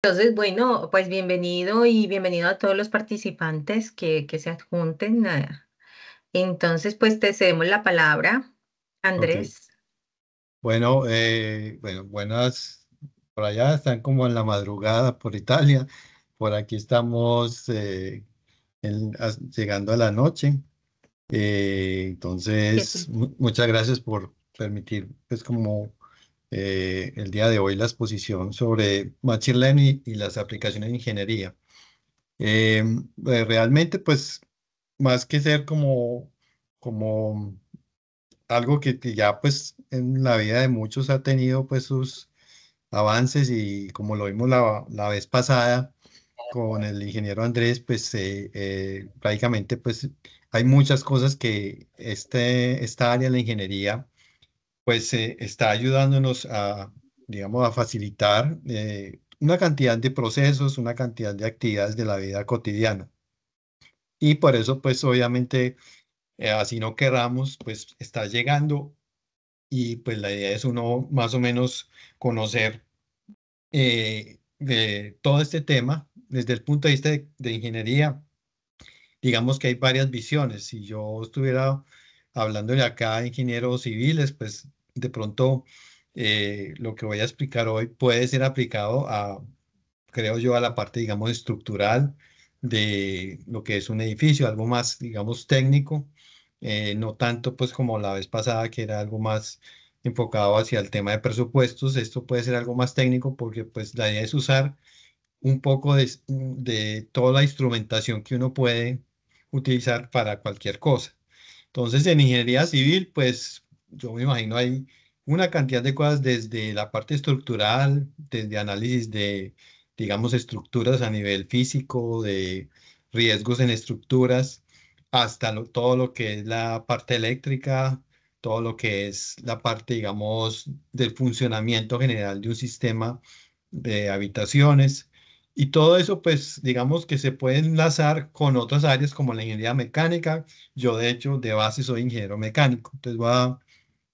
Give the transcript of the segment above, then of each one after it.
Entonces, bueno, pues bienvenido y bienvenido a todos los participantes que se adjunten. Entonces, pues te cedemos la palabra, Ok, Andrés. bueno, buenas. Por allá están como en la madrugada por Italia. Por aquí estamos llegando a la noche. ¿Qué Entonces, muchas gracias por permitir, pues, como el día de hoy la exposición sobre Machine Learning y las aplicaciones de ingeniería. Realmente, pues, más que ser como algo que ya pues en la vida de muchos ha tenido pues sus avances y como lo vimos la vez pasada con el ingeniero Andrés, pues prácticamente pues hay muchas cosas que esta área de la ingeniería pues está ayudándonos a, digamos, a facilitar una cantidad de procesos, una cantidad de actividades de la vida cotidiana. Y por eso pues obviamente así no querramos, pues está llegando y pues la idea es uno más o menos conocer de todo este tema desde el punto de vista de ingeniería. Digamos que hay varias visiones. Si yo estuviera hablándole acá a ingenieros civiles, pues de pronto lo que voy a explicar hoy puede ser aplicado a, creo yo, a la parte, digamos, estructural de lo que es un edificio, algo más, digamos, técnico, no tanto pues como la vez pasada que era algo más enfocado hacia el tema de presupuestos. Esto puede ser algo más técnico porque pues la idea es usar un poco de toda la instrumentación que uno puede utilizar para cualquier cosa. Entonces, en ingeniería civil, pues yo me imagino hay una cantidad de cosas desde la parte estructural, desde análisis de, digamos, estructuras a nivel físico, de riesgos en estructuras, hasta todo lo que es la parte eléctrica, todo lo que es la parte, digamos, del funcionamiento general de un sistema de habitaciones. Y todo eso, pues, digamos que se puede enlazar con otras áreas como la ingeniería mecánica. Yo, de hecho, de base soy ingeniero mecánico. Entonces voy a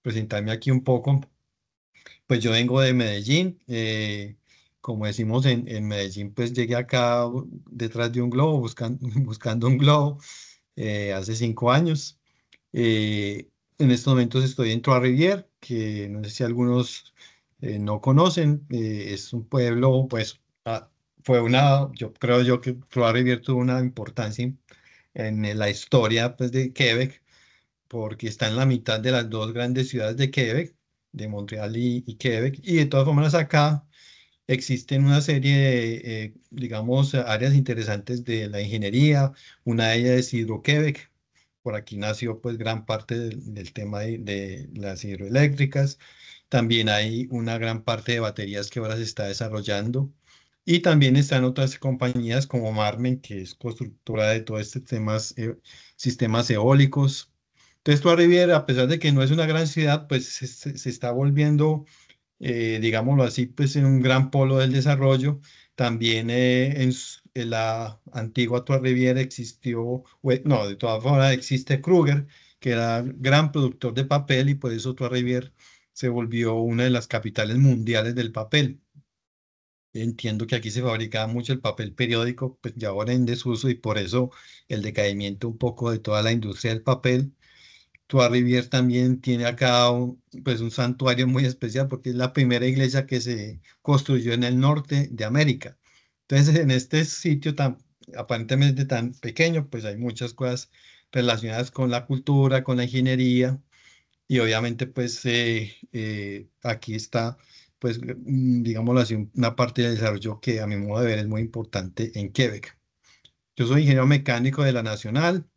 presentarme aquí un poco. Pues yo vengo de Medellín. Como decimos en Medellín, pues llegué acá detrás de un globo, buscando, buscando un globo hace 5 años. En estos momentos estoy en Trois-Rivières, que no sé si algunos no conocen. Es un pueblo, pues yo creo yo que Trois-Rivières tuvo una importancia en la historia pues, de Quebec, porque está en la mitad de las dos grandes ciudades de Quebec, de Montreal y Quebec. Y de todas formas acá existen una serie de, digamos, áreas interesantes de la ingeniería. Una de ellas es Hidro-Quebec. Por aquí nació pues gran parte del tema de las hidroeléctricas. También hay una gran parte de baterías que ahora se está desarrollando. Y también están otras compañías como Marmen, que es constructora de todos estos temas, sistemas eólicos. Entonces, Trois Riviera, a pesar de que no es una gran ciudad, pues se está volviendo digámoslo así, pues en un gran polo del desarrollo. También en la antigua Torre Riviera existió, no, de todas formas existe Kruger, que era gran productor de papel y por eso Torre Riviera se volvió una de las capitales mundiales del papel. Entiendo que aquí se fabricaba mucho el papel periódico, pues ya ahora en desuso y por eso el decaimiento un poco de toda la industria del papel. Trois Rivières también tiene acá pues un santuario muy especial porque es la primera iglesia que se construyó en el norte de América. Entonces, en este sitio tan aparentemente tan pequeño, pues hay muchas cosas relacionadas con la cultura, con la ingeniería y obviamente pues aquí está pues digámoslo así una parte del desarrollo que a mi modo de ver es muy importante en Quebec. Yo soy ingeniero mecánico de la Nacional.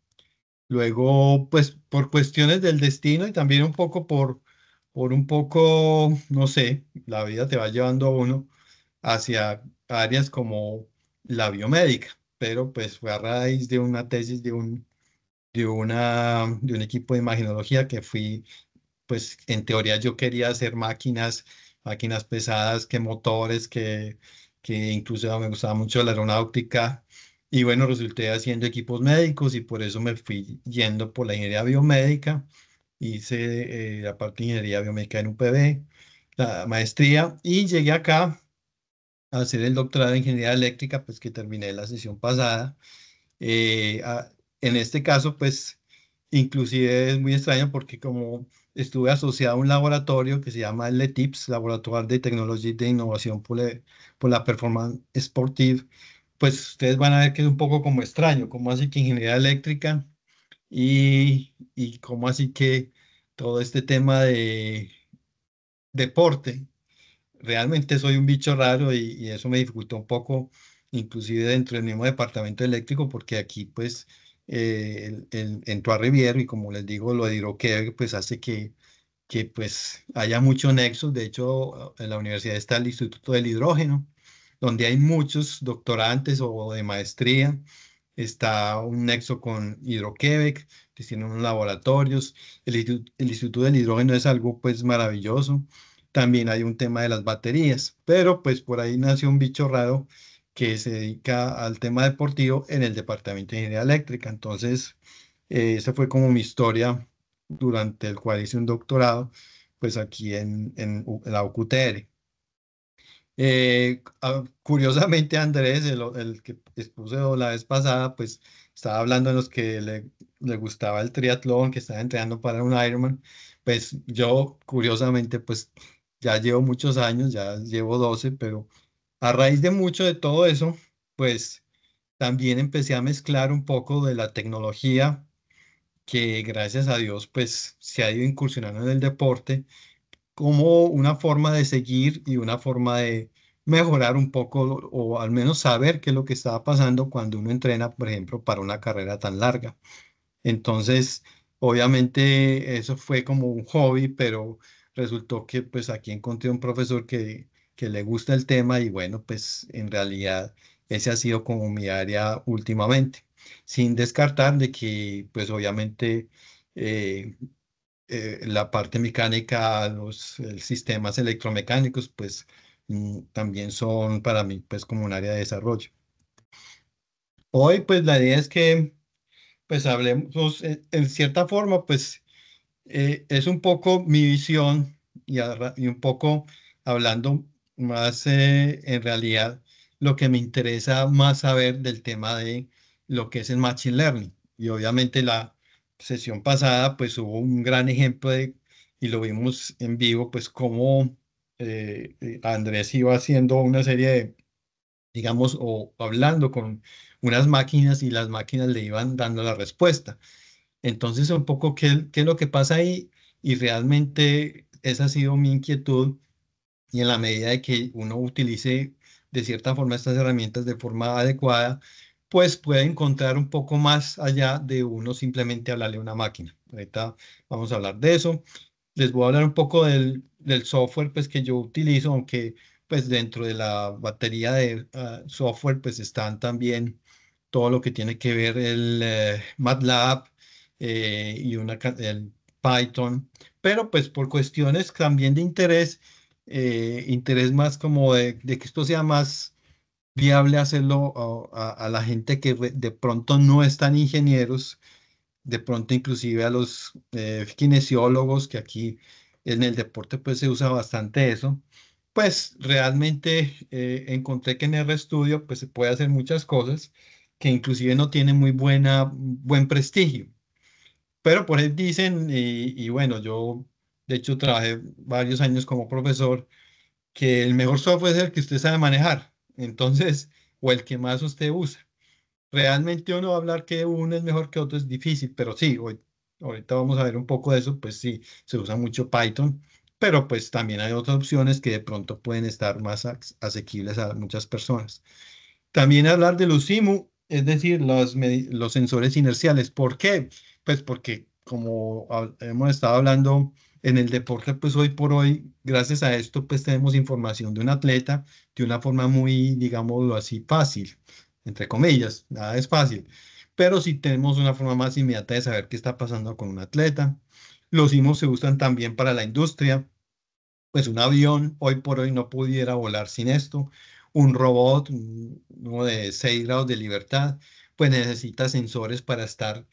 Luego, pues por cuestiones del destino y también un poco por un poco, no sé, la vida te va llevando a uno hacia áreas como la biomédica, pero pues fue a raíz de una tesis de un equipo de imagenología que fui, pues en teoría yo quería hacer máquinas pesadas, que motores, que incluso me gustaba mucho la aeronáutica. Y bueno, resulté haciendo equipos médicos y por eso me fui yendo por la ingeniería biomédica. Hice la parte de ingeniería biomédica en UPB, la maestría, y llegué acá hacer el doctorado en ingeniería eléctrica, pues que terminé la sesión pasada. Eh, a- en este caso, pues, inclusive es muy extraño porque como estuve asociado a un laboratorio que se llama el LETIPS, Laboratorio de Tecnología de Innovación por la Performance Sportive, pues ustedes van a ver que es un poco como extraño, como así que ingeniería eléctrica y como así que todo este tema de deporte. Realmente soy un bicho raro y eso me dificultó un poco, inclusive dentro del mismo departamento eléctrico, porque aquí pues entró a Riviero y como les digo, lo de hidroqueque pues hace que pues haya mucho nexos. De hecho, en la universidad está el Instituto del Hidrógeno, donde hay muchos doctorantes o de maestría. Está un nexo con Hidroquebec, que tiene unos laboratorios. El Instituto del Hidrógeno es algo pues maravilloso. También hay un tema de las baterías, pero pues por ahí nació un bicho raro que se dedica al tema deportivo en el departamento de ingeniería eléctrica. Entonces, esa fue como mi historia durante el cual hice un doctorado, pues aquí en la UQTR. Curiosamente, Andrés, el que expuse la vez pasada, pues estaba hablando de los que le gustaba el triatlón, que estaba entrenando para un Ironman. Pues yo, curiosamente, pues ya llevo muchos años, ya llevo 12, pero a raíz de mucho de todo eso, pues también empecé a mezclar un poco de la tecnología que gracias a Dios, pues se ha ido incursionando en el deporte como una forma de seguir y una forma de mejorar un poco o al menos saber qué es lo que estaba pasando cuando uno entrena, por ejemplo, para una carrera tan larga. Entonces, obviamente eso fue como un hobby, pero resultó que pues aquí encontré un profesor que le gusta el tema y bueno, pues en realidad ese ha sido como mi área últimamente, sin descartar de que pues obviamente eh, la parte mecánica, los sistemas electromecánicos, pues también son para mí pues como un área de desarrollo. Hoy pues la idea es que pues hablemos en cierta forma pues es un poco mi visión y un poco hablando más en realidad lo que me interesa más saber del tema de lo que es el Machine Learning. Y obviamente la sesión pasada pues hubo un gran ejemplo y lo vimos en vivo pues cómo Andrés iba haciendo una serie de, digamos, o hablando con unas máquinas y las máquinas le iban dando la respuesta. Entonces, un poco qué es lo que pasa ahí y realmente esa ha sido mi inquietud y en la medida de que uno utilice de cierta forma estas herramientas de forma adecuada, pues puede encontrar un poco más allá de uno simplemente hablarle a una máquina. Ahorita vamos a hablar de eso. Les voy a hablar un poco del software pues, que yo utilizo, aunque pues dentro de la batería de software pues están también todo lo que tiene que ver el MATLAB y el Python, pero pues por cuestiones también de interés, interés más como de que esto sea más viable hacerlo a la gente que de pronto no están ingenieros, de pronto inclusive a los kinesiólogos, que aquí en el deporte pues se usa bastante eso, pues realmente encontré que en RStudio pues se puede hacer muchas cosas que inclusive no tienen muy buen prestigio. Pero por ahí dicen, y bueno, yo de hecho trabajé varios años como profesor, que el mejor software es el que usted sabe manejar, entonces, o el que más usted usa. Realmente uno hablar que uno es mejor que otro es difícil, pero sí, ahorita vamos a ver un poco de eso, pues sí, se usa mucho Python, pero pues también hay otras opciones que de pronto pueden estar más asequibles a muchas personas. También hablar de los SIMU, es decir, los sensores inerciales. ¿Por qué? Pues porque como hemos estado hablando en el deporte, pues hoy por hoy, gracias a esto, pues tenemos información de un atleta de una forma muy, digámoslo así, fácil, entre comillas, nada es fácil, pero sí tenemos una forma más inmediata de saber qué está pasando con un atleta. Los SIMUs se usan también para la industria, pues un avión hoy por hoy no pudiera volar sin esto. Un robot, uno de 6 grados de libertad, pues necesita sensores para estar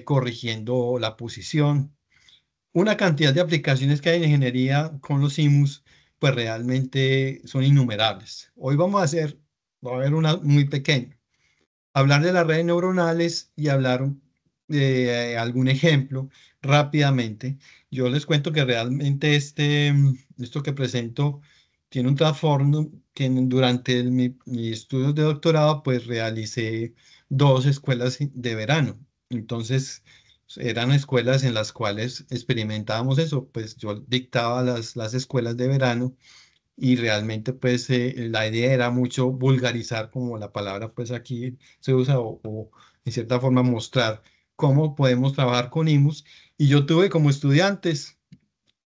corrigiendo la posición. Una cantidad de aplicaciones que hay en ingeniería con los IMUs pues realmente son innumerables. Hoy va a ver una muy pequeña. Hablar de las redes neuronales y hablar de algún ejemplo rápidamente. Yo les cuento que realmente esto que presento tiene un trasfondo que durante mis estudios de doctorado pues realicé dos escuelas de verano. Entonces eran escuelas en las cuales experimentábamos eso, pues yo dictaba las escuelas de verano y realmente pues la idea era mucho vulgarizar como la palabra pues aquí se usa o en cierta forma mostrar cómo podemos trabajar con IMUS y yo tuve como estudiantes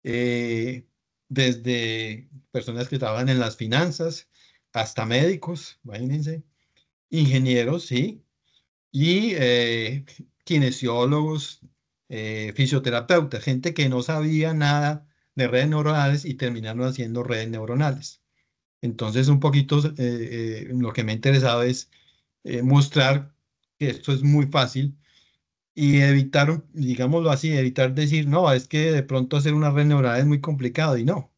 eh, desde personas que trabajan en las finanzas hasta médicos, imagínense, ingenieros, sí, y kinesiólogos, fisioterapeutas, gente que no sabía nada de redes neuronales y terminaron haciendo redes neuronales. Entonces, un poquito lo que me ha interesado es mostrar que esto es muy fácil y evitar, digámoslo así, evitar decir, no, es que de pronto hacer una red neuronal es muy complicado y no,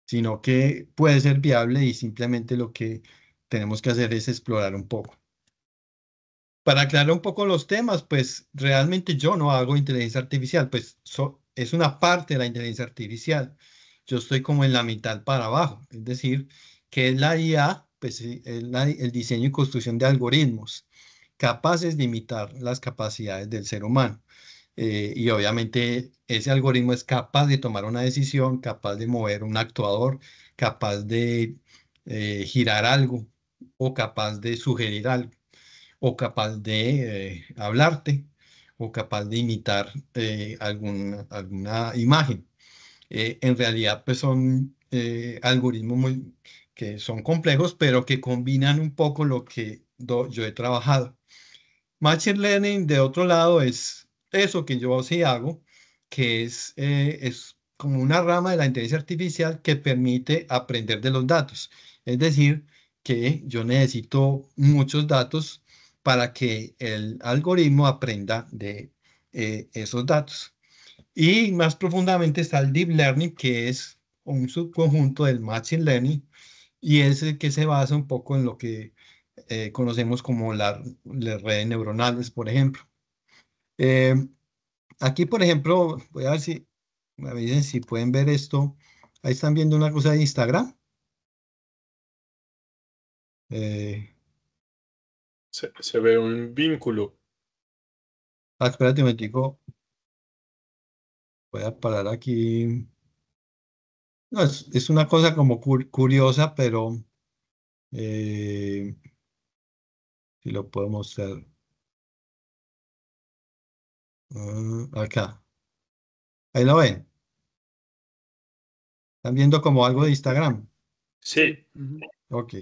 sino que puede ser viable y simplemente lo que tenemos que hacer es explorar un poco. Para aclarar un poco los temas, pues realmente yo no hago inteligencia artificial, pues es una parte de la inteligencia artificial. Yo estoy como en la mitad para abajo, es decir, que es la IA, pues sí, es el diseño y construcción de algoritmos capaces de imitar las capacidades del ser humano. Y obviamente ese algoritmo es capaz de tomar una decisión, capaz de mover un actuador, capaz de girar algo o capaz de sugerir algo o capaz de hablarte, o capaz de imitar alguna imagen. En realidad, pues son algoritmos que son complejos, pero que combinan un poco lo que yo he trabajado. Machine Learning, de otro lado, es eso que yo sí hago, que es como una rama de la inteligencia artificial que permite aprender de los datos. Es decir, que yo necesito muchos datos para que el algoritmo aprenda de esos datos. Y más profundamente está el Deep Learning, que es un subconjunto del Machine Learning y es el que se basa un poco en lo que conocemos como las redes neuronales, por ejemplo. Eh, Aquí, por ejemplo, voy a ver si me dicen si pueden ver esto. Ahí están viendo una cosa de Instagram. Eh, Se ve un vínculo. Espérate un momentico, voy a parar aquí. No, es una cosa como curiosa, pero eh, si lo puedo mostrar. Acá. Ahí lo ven. Están viendo como algo de Instagram. Sí. Ujú. Ok.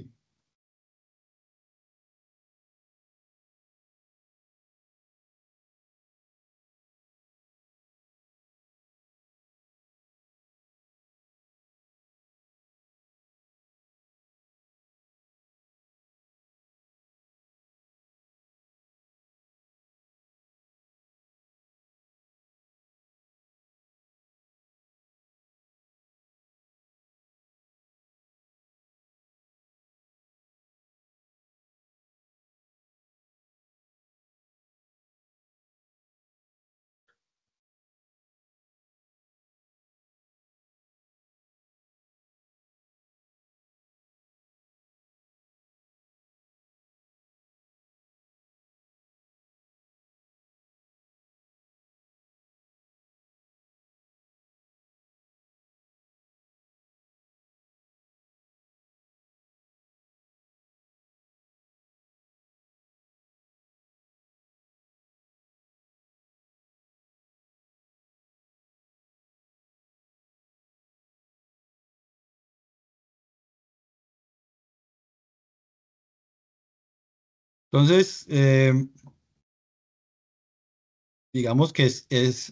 Entonces, digamos que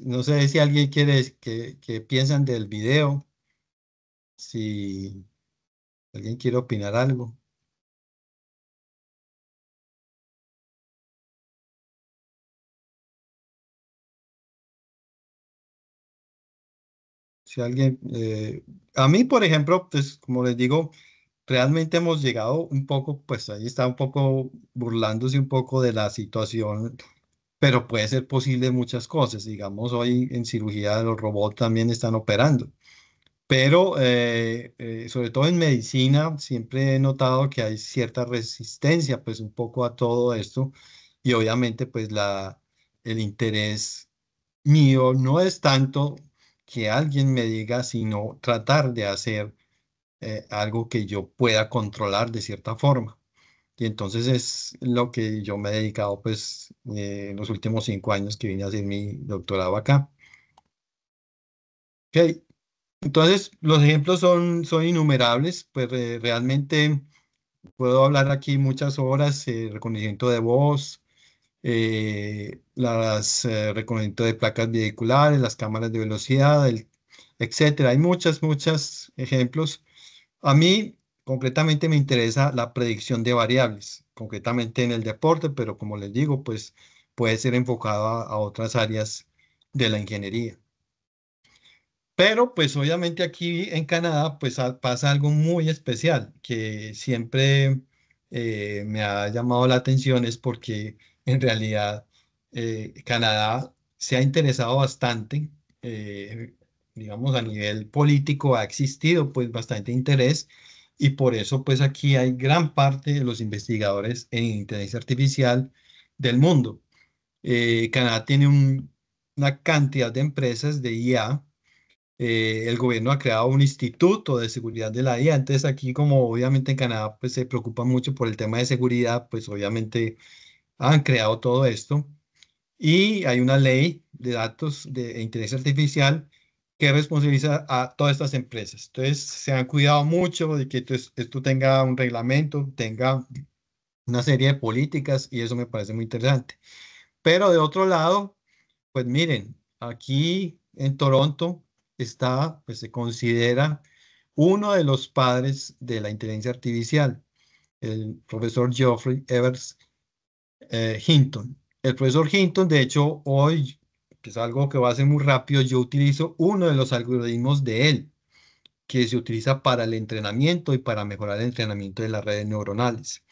no sé si alguien quiere que piensan del video, si alguien quiere opinar algo. Si alguien, a mí, por ejemplo, pues como les digo, realmente hemos llegado un poco, pues ahí está un poco burlándose un poco de la situación, pero puede ser posible muchas cosas. Digamos, hoy en cirugía los robots también están operando. Pero sobre todo en medicina siempre he notado que hay cierta resistencia pues un poco a todo esto y obviamente pues el interés mío no es tanto que alguien me diga, sino tratar de hacer algo que yo pueda controlar de cierta forma. Y entonces es lo que yo me he dedicado pues en los últimos 5 años que vine a hacer mi doctorado acá. Ok. Entonces, los ejemplos son innumerables, pues realmente puedo hablar aquí muchas horas, reconocimiento de voz, reconocimiento de placas vehiculares, las cámaras de velocidad, etcétera. Hay muchos ejemplos. A mí, concretamente, me interesa la predicción de variables, concretamente en el deporte, pero como les digo, pues puede ser enfocado a otras áreas de la ingeniería. Pero pues obviamente aquí en Canadá pues pasa algo muy especial que siempre me ha llamado la atención es porque en realidad Canadá se ha interesado bastante, eh, digamos a nivel político ha existido pues bastante interés y por eso pues aquí hay gran parte de los investigadores en inteligencia artificial del mundo. Canadá tiene una cantidad de empresas de IA. El gobierno ha creado un instituto de seguridad de la IA. Entonces aquí como obviamente en Canadá pues se preocupa mucho por el tema de seguridad, pues obviamente han creado todo esto. Y hay una ley de datos de inteligencia artificial que responsabiliza a todas estas empresas. Entonces se han cuidado mucho de que esto tenga un reglamento, tenga una serie de políticas y eso me parece muy interesante. Pero de otro lado, pues miren, aquí en Toronto está, pues se considera uno de los padres de la inteligencia artificial, el profesor Geoffrey Evers Hinton. El profesor Hinton, de hecho, hoy, que es algo que va a ser muy rápido, yo utilizo uno de los algoritmos de él, que se utiliza para el entrenamiento y para mejorar el entrenamiento de las redes neuronales.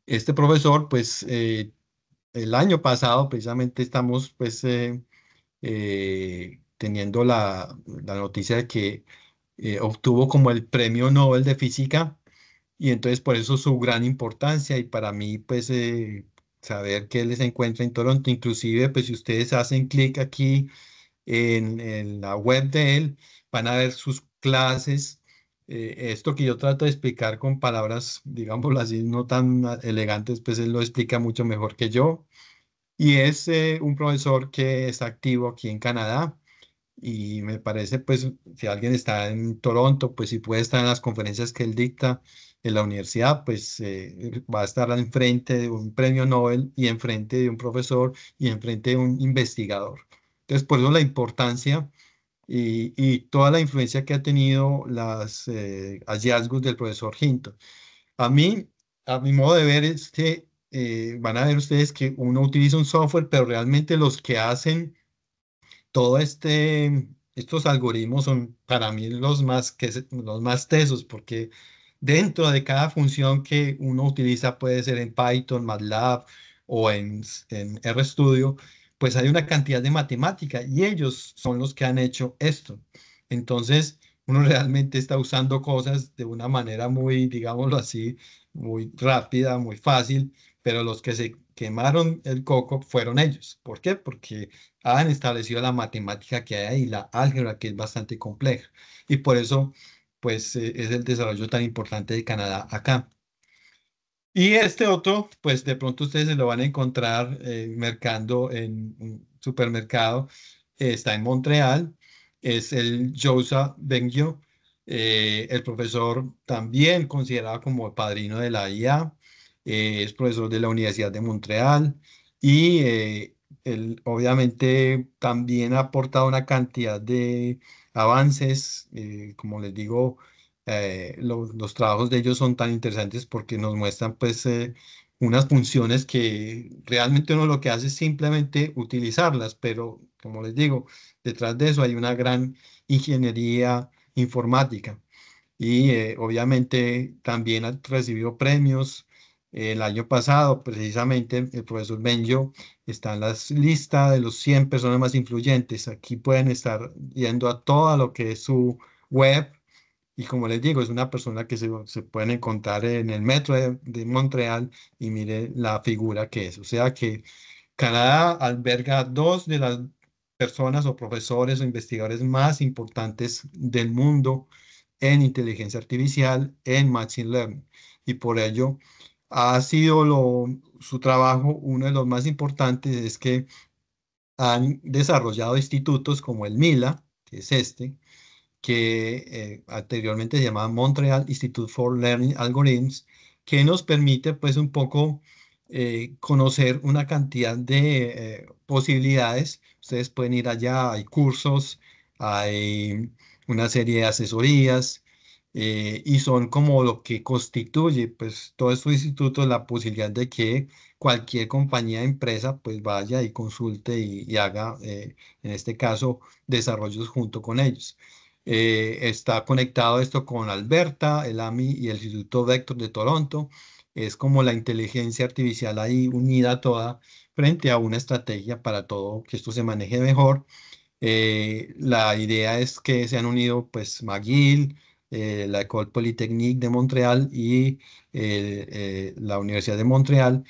Este profesor, pues, el año pasado, precisamente estamos, pues, teniendo la noticia de que obtuvo como el premio Nobel de Física y entonces por eso su gran importancia y para mí pues saber que él se encuentra en Toronto, inclusive pues si ustedes hacen clic aquí en la web de él, van a ver sus clases. Esto que yo trato de explicar con palabras, digámoslo así, no tan elegantes, pues él lo explica mucho mejor que yo. Y es un profesor que está activo aquí en Canadá y me parece, pues, si alguien está en Toronto, pues si puede estar en las conferencias que él dicta en la universidad, pues va a estar enfrente de un premio Nobel y enfrente de un profesor y enfrente de un investigador. Entonces, por eso la importancia y toda la influencia que ha tenido los hallazgos del profesor Hinton. A mí, a mi modo de ver, es que van a ver ustedes que uno utiliza un software, pero realmente los que hacen todo estos algoritmos son para mí los más tesos, porque dentro de cada función que uno utiliza, puede ser en Python, MATLAB o en RStudio, pues hay una cantidad de matemática y ellos son los que han hecho esto. Entonces, uno realmente está usando cosas de una manera muy, digámoslo así, muy rápida, muy fácil, pero los que se quemaron el coco fueron ellos. ¿Por qué? Porque han establecido la matemática que hay ahí, la álgebra que es bastante compleja. Y por eso, pues, es el desarrollo tan importante de Canadá acá. Y este otro, pues de pronto ustedes se lo van a encontrar mercando en un supermercado. Está en Montreal. Es el Josa Bengio, el profesor también considerado como el padrino de la IA. Es profesor de la Universidad de Montreal y él obviamente también ha aportado una cantidad de avances, como les digo los trabajos de ellos son tan interesantes porque nos muestran pues unas funciones que realmente uno lo que hace es simplemente utilizarlas, pero como les digo, detrás de eso hay una gran ingeniería informática y obviamente también ha recibido premios. El año pasado, precisamente, el profesor Benjo está en la lista de los 100 personas más influyentes. Aquí pueden estar yendo a todo lo que es su web. Y como les digo, es una persona que se pueden encontrar en el metro de Montreal y mire la figura que es. O sea que Canadá alberga dos de las personas o profesores o investigadores más importantes del mundo en inteligencia artificial, en machine learning. Y por ello ha sido su trabajo uno de los más importantes, es que han desarrollado institutos como el MILA, que es este, que anteriormente se llamaba Montreal Institute for Learning Algorithms, que nos permite pues un poco conocer una cantidad de posibilidades. Ustedes pueden ir allá, hay cursos, hay una serie de asesorías y son como lo que constituye pues todos estos institutos la posibilidad de que cualquier compañía, empresa pues vaya y consulte y haga en este caso desarrollos junto con ellos. Está conectado esto con Alberta, el AMI y el Instituto Vector de Toronto. Es como la inteligencia artificial ahí unida toda frente a una estrategia para todo, que esto se maneje mejor. La idea es que se han unido pues McGill, la École Polytechnique de Montreal y la Universidad de Montreal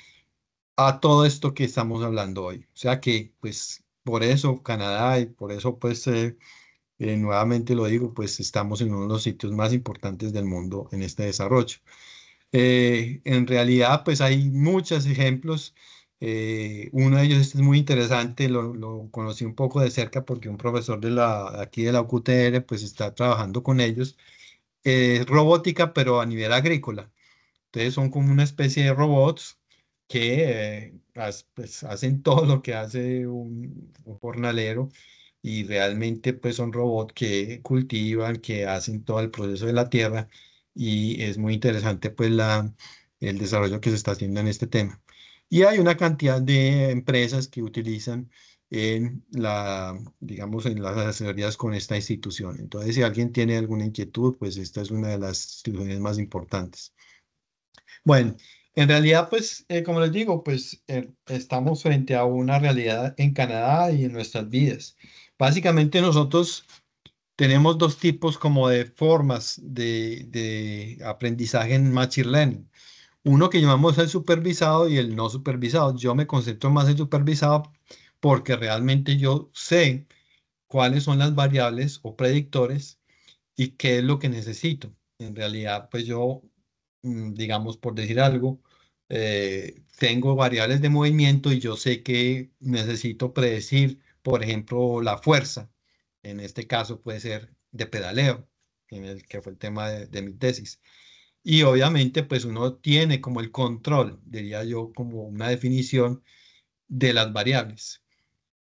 a todo esto que estamos hablando hoy. O sea que pues por eso Canadá y por eso pues nuevamente lo digo, pues estamos en uno de los sitios más importantes del mundo en este desarrollo. En realidad, pues hay muchos ejemplos. Uno de ellos este es muy interesante, lo conocí un poco de cerca porque un profesor aquí de la UQTR pues está trabajando con ellos. Robótica, pero a nivel agrícola. Entonces son como una especie de robots que pues, hacen todo lo que hace un jornalero y realmente pues son robots que cultivan, que hacen todo el proceso de la tierra y es muy interesante pues el desarrollo que se está haciendo en este tema. Y hay una cantidad de empresas que utilizan digamos, en las asesorías con esta institución. Entonces, si alguien tiene alguna inquietud, pues esta es una de las instituciones más importantes. Bueno, en realidad, pues, como les digo, pues estamos frente a una realidad en Canadá y en nuestras vidas. Básicamente nosotros tenemos dos tipos como de formas de aprendizaje en Machine Learning. Uno que llamamos el supervisado y el no supervisado. Yo me concentro más en supervisado porque realmente yo sé cuáles son las variables o predictores y qué es lo que necesito. En realidad, pues yo, digamos, por decir algo, tengo variables de movimiento y yo sé que necesito predecir, por ejemplo, la fuerza. En este caso puede ser de pedaleo, en el que fue el tema de mi tesis. Y obviamente, pues uno tiene como el control, diría yo, como una definición de las variables.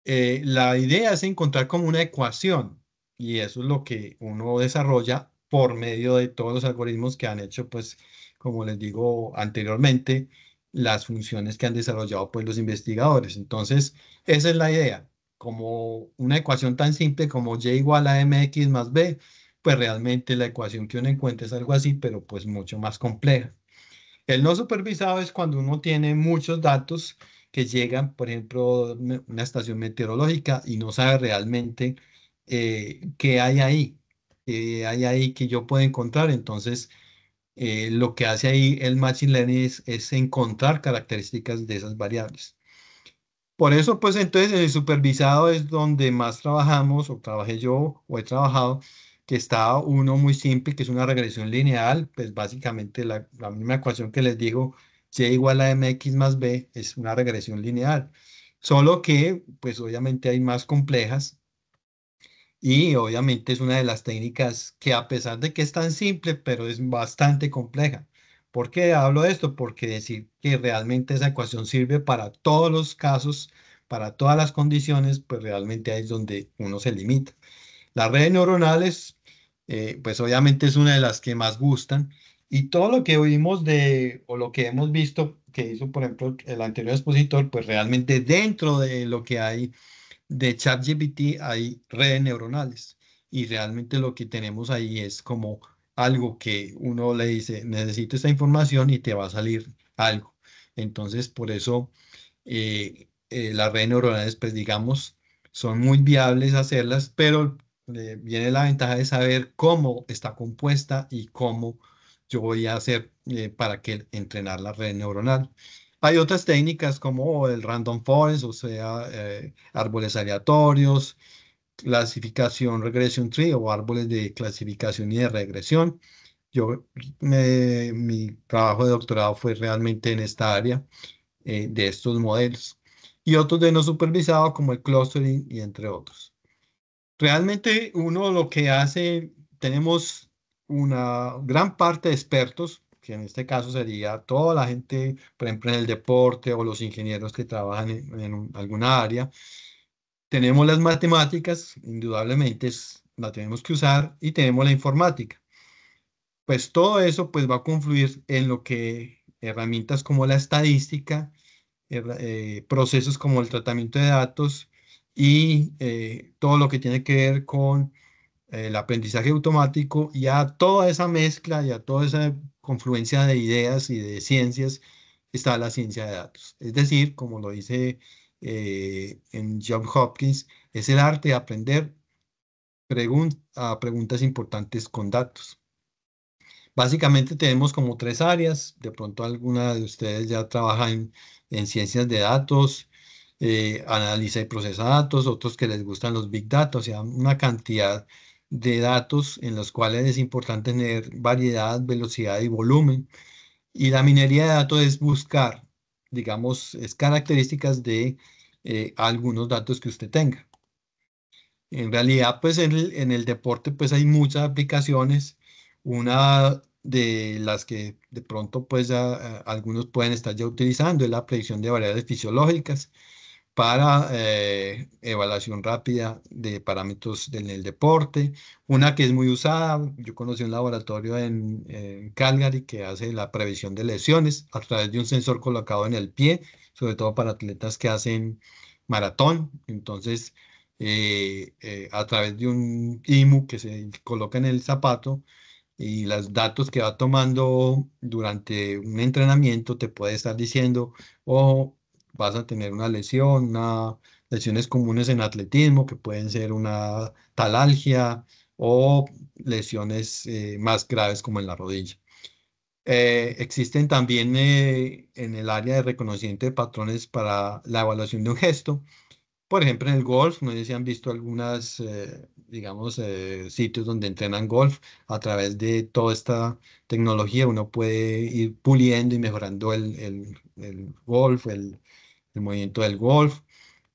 La idea es encontrar como una ecuación y eso es lo que uno desarrolla por medio de todos los algoritmos que han hecho, pues, como les digo anteriormente, las funciones que han desarrollado pues los investigadores. Entonces, esa es la idea, como una ecuación tan simple como y igual a mx más b, pues realmente la ecuación que uno encuentra es algo así, pero pues mucho más compleja. El no supervisado es cuando uno tiene muchos datos que llegan, por ejemplo, una estación meteorológica y no sabe realmente qué hay ahí, qué hay ahí que yo puedo encontrar. Entonces, lo que hace ahí el Machine Learning es encontrar características de esas variables. Por eso, pues entonces el supervisado es donde más trabajamos, o trabajé yo, o he trabajado, que está uno muy simple, que es una regresión lineal, pues básicamente la misma ecuación que les digo, y igual a mx más b, es una regresión lineal. Solo que, pues obviamente hay más complejas, y obviamente es una de las técnicas que a pesar de que es tan simple, pero es bastante compleja. ¿Por qué hablo de esto? Porque decir que realmente esa ecuación sirve para todos los casos, para todas las condiciones, pues realmente ahí es donde uno se limita. Las redes neuronales, pues obviamente es una de las que más gustan. Y todo lo que oímos o lo que hemos visto que hizo, por ejemplo, el anterior expositor, pues realmente dentro de lo que hay de ChatGPT hay redes neuronales y realmente lo que tenemos ahí es como algo que uno le dice, necesito esta información y te va a salir algo. Entonces, por eso las redes neuronales, pues digamos, son muy viables hacerlas, pero viene la ventaja de saber cómo está compuesta y cómo yo voy a hacer para que entrenar la red neuronal. Hay otras técnicas como el random forest, o sea, árboles aleatorios, clasificación regression tree o árboles de clasificación y de regresión. Mi trabajo de doctorado fue realmente en esta área de estos modelos. Y otros de no supervisado como el clustering y entre otros. Realmente uno lo que hace, tenemos una gran parte de expertos, que en este caso sería toda la gente, por ejemplo, en el deporte o los ingenieros que trabajan alguna área. Tenemos las matemáticas, indudablemente la tenemos que usar, y tenemos la informática. Pues todo eso pues va a confluir en lo que herramientas como la estadística, procesos como el tratamiento de datos y todo lo que tiene que ver con el aprendizaje automático, y a toda esa mezcla y a toda esa confluencia de ideas y de ciencias está la ciencia de datos. Es decir, como lo dice en Johns Hopkins, es el arte de aprender a preguntas importantes con datos. Básicamente tenemos como tres áreas. De pronto alguna de ustedes ya trabaja en ciencias de datos, analiza y procesa datos, otros que les gustan los big data, o sea, una cantidad de datos en los cuales es importante tener variedad, velocidad y volumen. Y la minería de datos es buscar, digamos, es características de algunos datos que usted tenga. En realidad, pues en el deporte, pues hay muchas aplicaciones. Una de las que de pronto, pues algunos pueden estar ya utilizando es la predicción de variables fisiológicas para evaluación rápida de parámetros en el deporte. Una que es muy usada, yo conocí un laboratorio en Calgary que hace la previsión de lesiones a través de un sensor colocado en el pie, sobre todo para atletas que hacen maratón. Entonces, a través de un IMU que se coloca en el zapato, y los datos que va tomando durante un entrenamiento te puede estar diciendo, o vas a tener una lesión, lesiones comunes en atletismo que pueden ser una talalgia o lesiones más graves como en la rodilla. Existen también en el área de reconocimiento de patrones para la evaluación de un gesto. Por ejemplo, en el golf, no sé si han visto algunas, digamos, sitios donde entrenan golf. A través de toda esta tecnología uno puede ir puliendo y mejorando el golf, el movimiento del golf,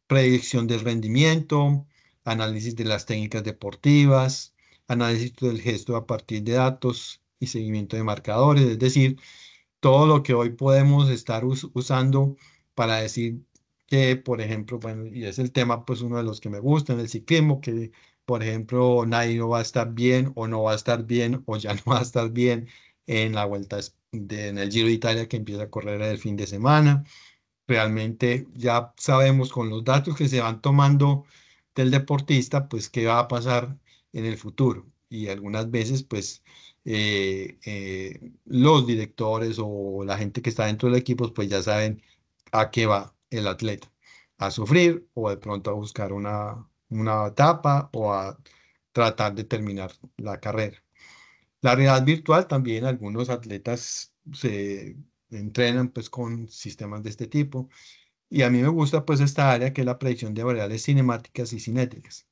predicción del rendimiento, análisis de las técnicas deportivas, análisis del gesto a partir de datos y seguimiento de marcadores. Es decir, todo lo que hoy podemos estar usando para decir que, por ejemplo, bueno, y es el tema, pues uno de los que me gusta en el ciclismo, que, por ejemplo, nadie no va a estar bien o no va a estar bien o ya no va a estar bien en la vuelta en el Giro de Italia que empieza a correr el fin de semana. Realmente ya sabemos con los datos que se van tomando del deportista, pues qué va a pasar en el futuro. Y algunas veces, pues, los directores o la gente que está dentro del equipo, pues ya saben a qué va el atleta, a sufrir o de pronto a buscar una etapa o a tratar de terminar la carrera. La realidad virtual también, algunos atletas se entrenan pues con sistemas de este tipo, y a mí me gusta pues esta área que es la predicción de variables cinemáticas y cinéticas.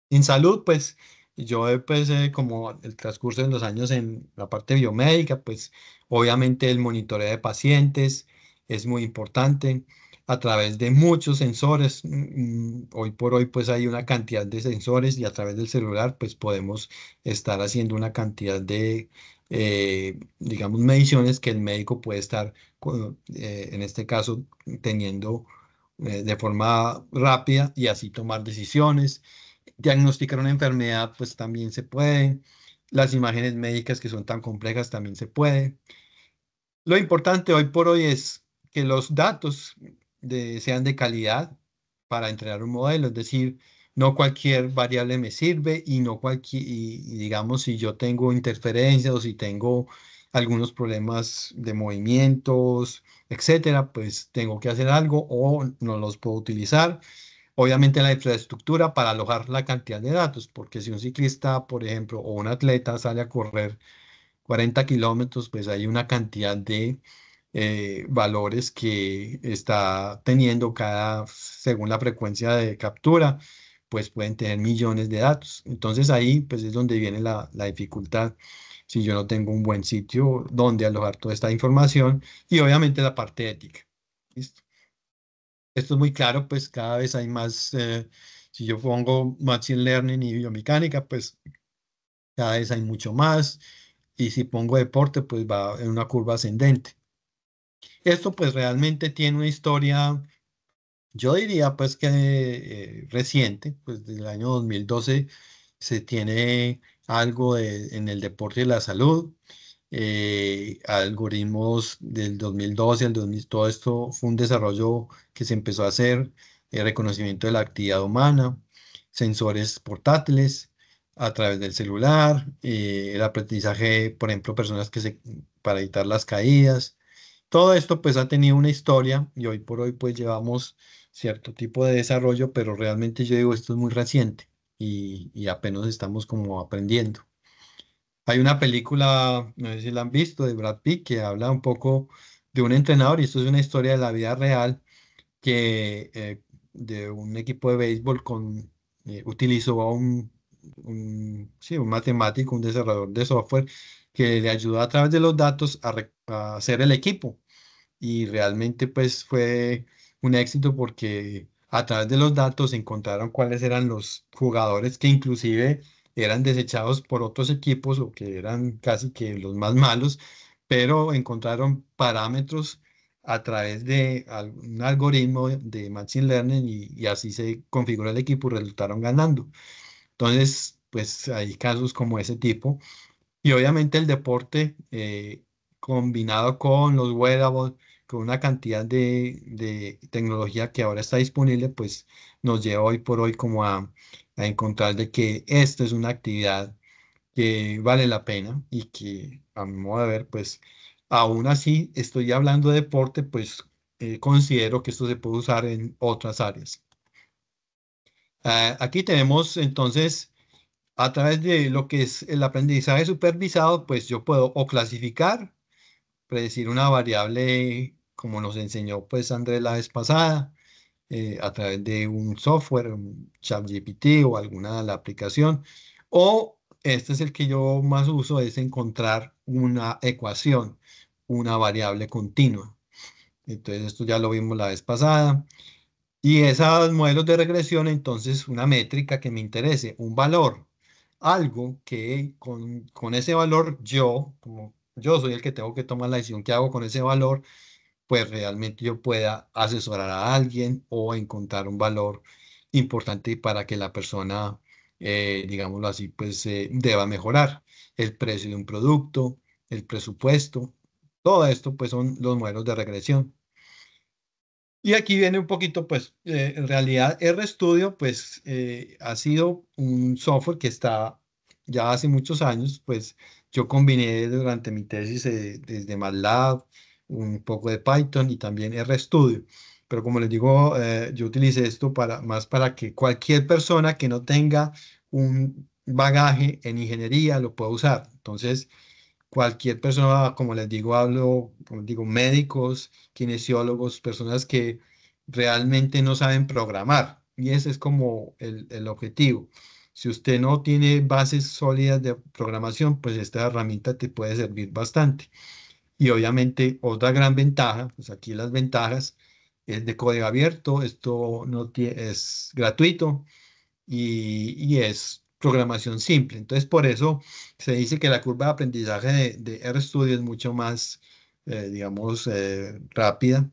En salud, pues yo pues como el transcurso de los años en la parte biomédica, pues obviamente el monitoreo de pacientes es muy importante a través de muchos sensores. Hoy por hoy pues hay una cantidad de sensores y a través del celular pues podemos estar haciendo una cantidad de, digamos, mediciones que el médico puede estar, en este caso, teniendo de forma rápida y así tomar decisiones. Diagnosticar una enfermedad, pues también se puede. Las imágenes médicas que son tan complejas también se puede. Lo importante hoy por hoy es que los datos sean de calidad, para entrenar un modelo, es decir, no cualquier variable me sirve y no cualquier, y digamos, si yo tengo interferencias o si tengo algunos problemas de movimientos, etcétera, pues tengo que hacer algo o no los puedo utilizar. Obviamente la infraestructura para alojar la cantidad de datos, porque si un ciclista, por ejemplo, o un atleta sale a correr 40 kilómetros, pues hay una cantidad de valores que está teniendo según la frecuencia de captura, pues pueden tener millones de datos. Entonces ahí pues es donde viene la dificultad si yo no tengo un buen sitio donde alojar toda esta información y obviamente la parte ética. ¿Listo? Esto es muy claro, pues cada vez hay más, si yo pongo Machine Learning y biomecánica, pues cada vez hay mucho más. Y si pongo deporte, pues va en una curva ascendente. Esto pues realmente tiene una historia, yo diría pues que reciente, pues del año 2012 se tiene algo en el deporte y la salud, algoritmos del 2012 al 2000, todo esto fue un desarrollo que se empezó a hacer, reconocimiento de la actividad humana, sensores portátiles a través del celular, el aprendizaje, por ejemplo, para evitar las caídas. Todo esto pues ha tenido una historia y hoy por hoy pues llevamos cierto tipo de desarrollo, pero realmente yo digo esto es muy reciente y apenas estamos como aprendiendo. Hay una película, no sé si la han visto, de Brad Pitt, que habla un poco de un entrenador y esto es una historia de la vida real que de un equipo de béisbol utilizó a sí, un matemático, un desarrollador de software que le ayudó a través de los datos a hacer el equipo y realmente pues fue un éxito porque a través de los datos encontraron cuáles eran los jugadores que inclusive eran desechados por otros equipos o que eran casi que los más malos, pero encontraron parámetros a través de un algoritmo de Machine Learning y así se configuró el equipo y resultaron ganando. Entonces, pues hay casos como ese tipo. Y obviamente el deporte combinado con los wearables, con una cantidad de tecnología que ahora está disponible, pues nos lleva hoy por hoy como a encontrar de que esta es una actividad que vale la pena y que a mi modo de ver, pues aún así estoy hablando de deporte, pues considero que esto se puede usar en otras áreas. Aquí tenemos entonces a través de lo que es el aprendizaje supervisado, pues yo puedo o clasificar, predecir una variable como nos enseñó pues Andrés la vez pasada, a través de un software, un ChatGPT o alguna de la aplicación, o este es el que yo más uso, es encontrar una ecuación, una variable continua. Entonces esto ya lo vimos la vez pasada. Y esos modelos de regresión, entonces, una métrica que me interese, un valor, algo que con ese valor yo, como yo soy el que tengo que tomar la decisión que hago con ese valor, pues realmente yo pueda asesorar a alguien o encontrar un valor importante para que la persona, digámoslo así, pues deba mejorar el precio de un producto, el presupuesto, todo esto pues son los modelos de regresión. Y aquí viene un poquito, pues, en realidad RStudio, pues, ha sido un software que está ya hace muchos años, pues, yo combiné durante mi tesis desde MATLAB, un poco de Python y también RStudio. Pero como les digo, yo utilicé esto más para que cualquier persona que no tenga un bagaje en ingeniería lo pueda usar. Entonces, cualquier persona, como les digo, como digo, médicos, kinesiólogos, personas que realmente no saben programar. Y ese es como el objetivo. Si usted no tiene bases sólidas de programación, pues esta herramienta te puede servir bastante. Y obviamente otra gran ventaja, pues aquí las ventajas, es de código abierto, esto no es gratuito y es programación simple. Entonces, por eso se dice que la curva de aprendizaje de RStudio es mucho más, digamos, rápida.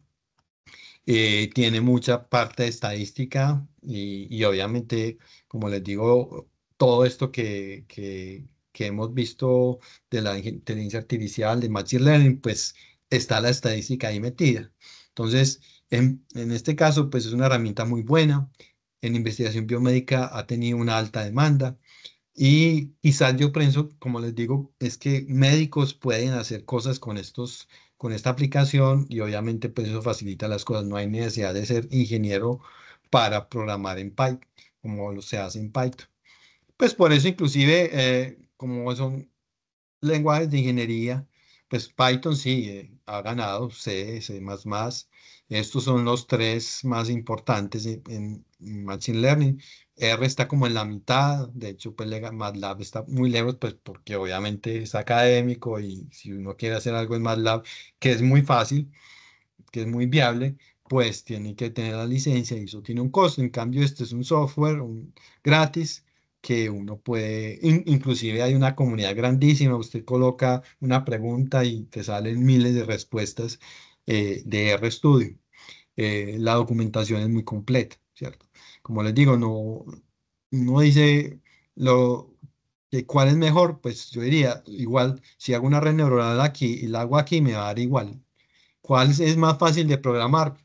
Tiene mucha parte de estadística y obviamente, como les digo, todo esto que hemos visto de la inteligencia artificial, de Machine Learning, pues está la estadística ahí metida. Entonces, En este caso, pues es una herramienta muy buena. En investigación biomédica ha tenido una alta demanda. Y quizás yo pienso, como les digo, es que médicos pueden hacer cosas con esta aplicación y obviamente pues eso facilita las cosas. No hay necesidad de ser ingeniero para programar en Python, como lo se hace en Python. Pues por eso inclusive, como son lenguajes de ingeniería, pues Python sí ha ganado, C, C++. Estos son los tres más importantes en Machine Learning. R está como en la mitad, de hecho, pues MATLAB está muy lejos, pues porque obviamente es académico y si uno quiere hacer algo en MATLAB, que es muy fácil, que es muy viable, pues tiene que tener la licencia y eso tiene un costo. En cambio, este es un software gratis que uno puede, inclusive hay una comunidad grandísima, usted coloca una pregunta y te salen miles de respuestas de RStudio. La documentación es muy completa, ¿cierto? Como les digo, no dice lo, cuál es mejor, pues yo diría, igual, si hago una red neuronal aquí y la hago aquí, me va a dar igual. ¿Cuál es más fácil de programar?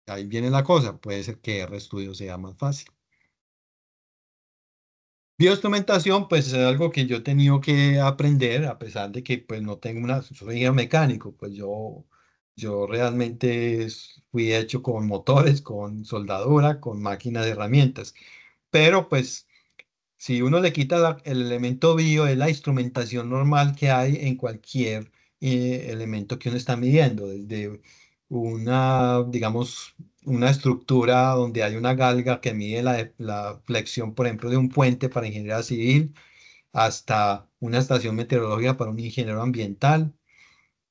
Ahí viene la cosa. Puede ser que RStudio sea más fácil. Bioinstrumentación, pues es algo que yo he tenido que aprender, a pesar de que pues no tengo soy ingeniero mecánico, pues yo realmente fui hecho con motores, con soldadura, con máquinas de herramientas. Pero pues si uno le quita el elemento bio, es la instrumentación normal que hay en cualquier elemento que uno está midiendo, desde digamos, una estructura donde hay una galga que mide la flexión, por ejemplo, de un puente para ingeniería civil, hasta una estación meteorológica para un ingeniero ambiental.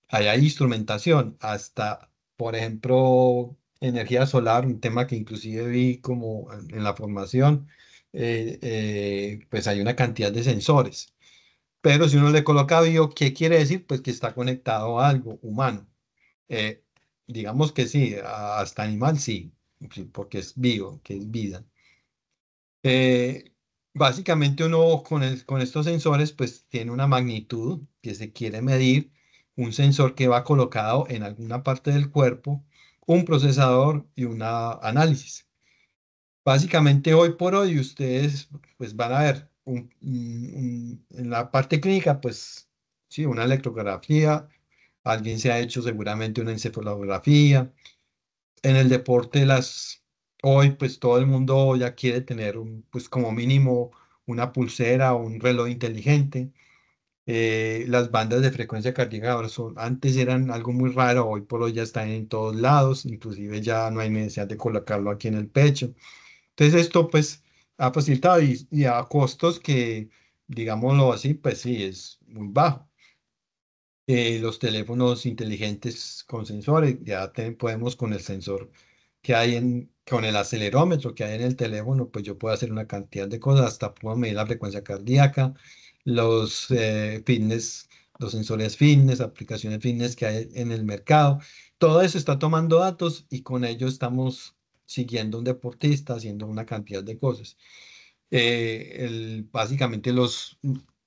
Ahí hay instrumentación, hasta, por ejemplo, energía solar, un tema que inclusive vi como en la formación, pues hay una cantidad de sensores. Pero si uno le coloca bio, ¿qué quiere decir? Pues que está conectado a algo humano. Eh, digamos que sí, hasta animal sí, sí, porque es bio, que es vida. Eh, básicamente uno con estos sensores pues tiene una magnitud que se quiere medir, un sensor que va colocado en alguna parte del cuerpo, un procesador y un análisis. Básicamente hoy por hoy ustedes pues van a ver en la parte clínica pues sí, una electrocardiografía, alguien se ha hecho seguramente una encefalografía, en el deporte hoy pues todo el mundo ya quiere tener pues como mínimo una pulsera o un reloj inteligente. Las bandas de frecuencia cardíaca ahora antes eran algo muy raro, hoy por hoy ya están en todos lados, inclusive ya no hay necesidad de colocarlo aquí en el pecho. Entonces esto pues ha facilitado y a costos que, digámoslo así, pues sí, es muy bajo. Los teléfonos inteligentes con sensores, ya podemos con el sensor que hay con el acelerómetro que hay en el teléfono, pues yo puedo hacer una cantidad de cosas, hasta puedo medir la frecuencia cardíaca, los fitness, los sensores fitness, aplicaciones fitness que hay en el mercado. Todo eso está tomando datos y con ello estamos siguiendo a un deportista, haciendo una cantidad de cosas. Básicamente los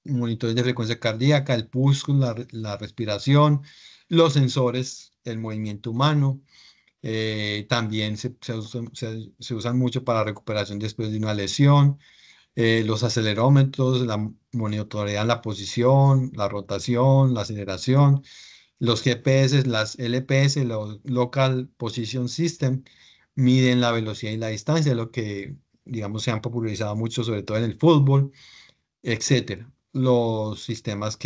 monitores de frecuencia cardíaca, el pulso, la respiración, los sensores, el movimiento humano. También se usan mucho para recuperación después de una lesión. Los acelerómetros monitorean la posición, la rotación, la aceleración. Los GPS, las LPS, los Local Position System, miden la velocidad y la distancia, lo que, digamos, se han popularizado mucho, sobre todo en el fútbol, etcétera. Los sistemas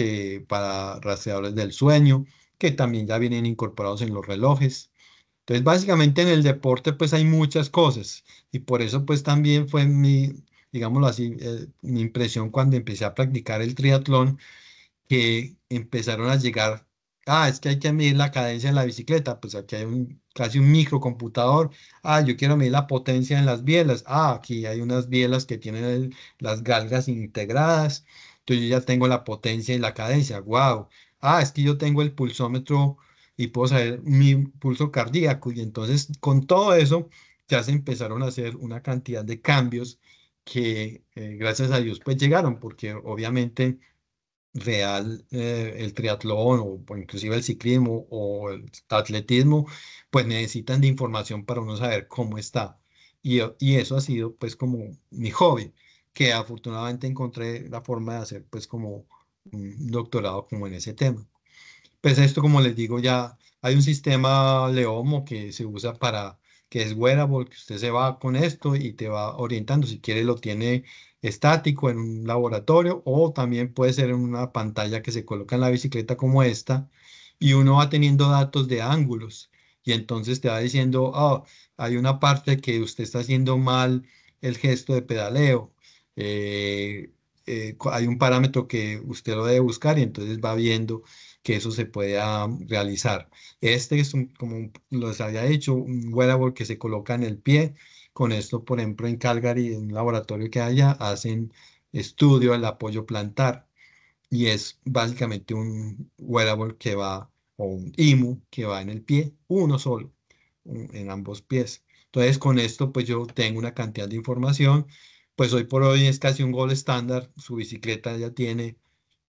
para rastreadores del sueño, que también ya vienen incorporados en los relojes. Entonces, básicamente en el deporte, pues hay muchas cosas y por eso, pues también fue digámoslo así, mi impresión cuando empecé a practicar el triatlón, que empezaron a llegar, es que hay que medir la cadencia en la bicicleta, pues aquí hay casi un microcomputador, yo quiero medir la potencia en las bielas, aquí hay unas bielas que tienen las galgas integradas, entonces yo ya tengo la potencia y la cadencia, wow, es que yo tengo el pulsómetro y puedo saber mi pulso cardíaco, y entonces con todo eso ya se empezaron a hacer una cantidad de cambios que gracias a Dios pues llegaron, porque obviamente real el triatlón o inclusive el ciclismo o el atletismo, pues necesitan de información para uno saber cómo está. Y eso ha sido pues como mi hobby, que afortunadamente encontré la forma de hacer pues como un doctorado como en ese tema. Pues esto, como les digo, ya hay un sistema Leomo que se usa para, que es wearable, que usted se va con esto y te va orientando. Si quiere, lo tiene estático en un laboratorio o también puede ser en una pantalla que se coloca en la bicicleta como esta y uno va teniendo datos de ángulos y entonces te va diciendo, oh, hay una parte que usted está haciendo mal el gesto de pedaleo. eh, Hay un parámetro que usted lo debe buscar y entonces va viendo que eso se pueda realizar. Este es como les había dicho, un wearable que se coloca en el pie. Con esto, por ejemplo, en Calgary, en un laboratorio que haya, hacen estudio del apoyo plantar y es básicamente un wearable que va, o un IMU que va en el pie, uno solo, en ambos pies. Entonces, con esto, pues yo tengo una cantidad de información. Pues hoy por hoy es casi un gold estándar. Su bicicleta ya tiene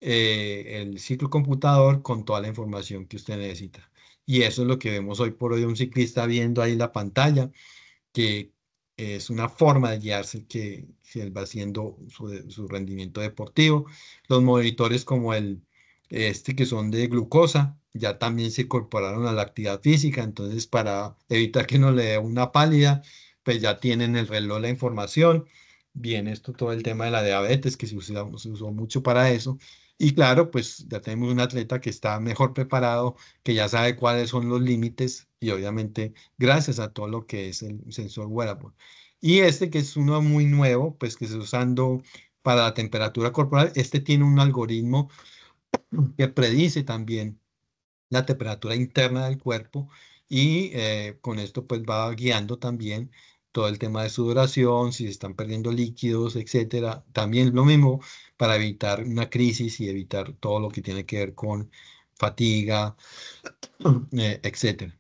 el ciclo computador con toda la información que usted necesita. Y eso es lo que vemos hoy por hoy, un ciclista viendo ahí la pantalla, que es una forma de guiarse que él va haciendo su rendimiento deportivo. Los monitores como este que son de glucosa, ya también se incorporaron a la actividad física, entonces para evitar que no le dé una pálida, pues ya tienen el reloj, la información. Bien, esto todo el tema de la diabetes que se usó mucho para eso. Y claro, pues ya tenemos un atleta que está mejor preparado, que ya sabe cuáles son los límites y obviamente gracias a todo lo que es el sensor wearable. Y este que es uno muy nuevo, pues que se está usando para la temperatura corporal, este tiene un algoritmo que predice también la temperatura interna del cuerpo y con esto pues va guiando también todo el tema de sudoración, si se están perdiendo líquidos, etcétera. También lo mismo para evitar una crisis y evitar todo lo que tiene que ver con fatiga, etcétera.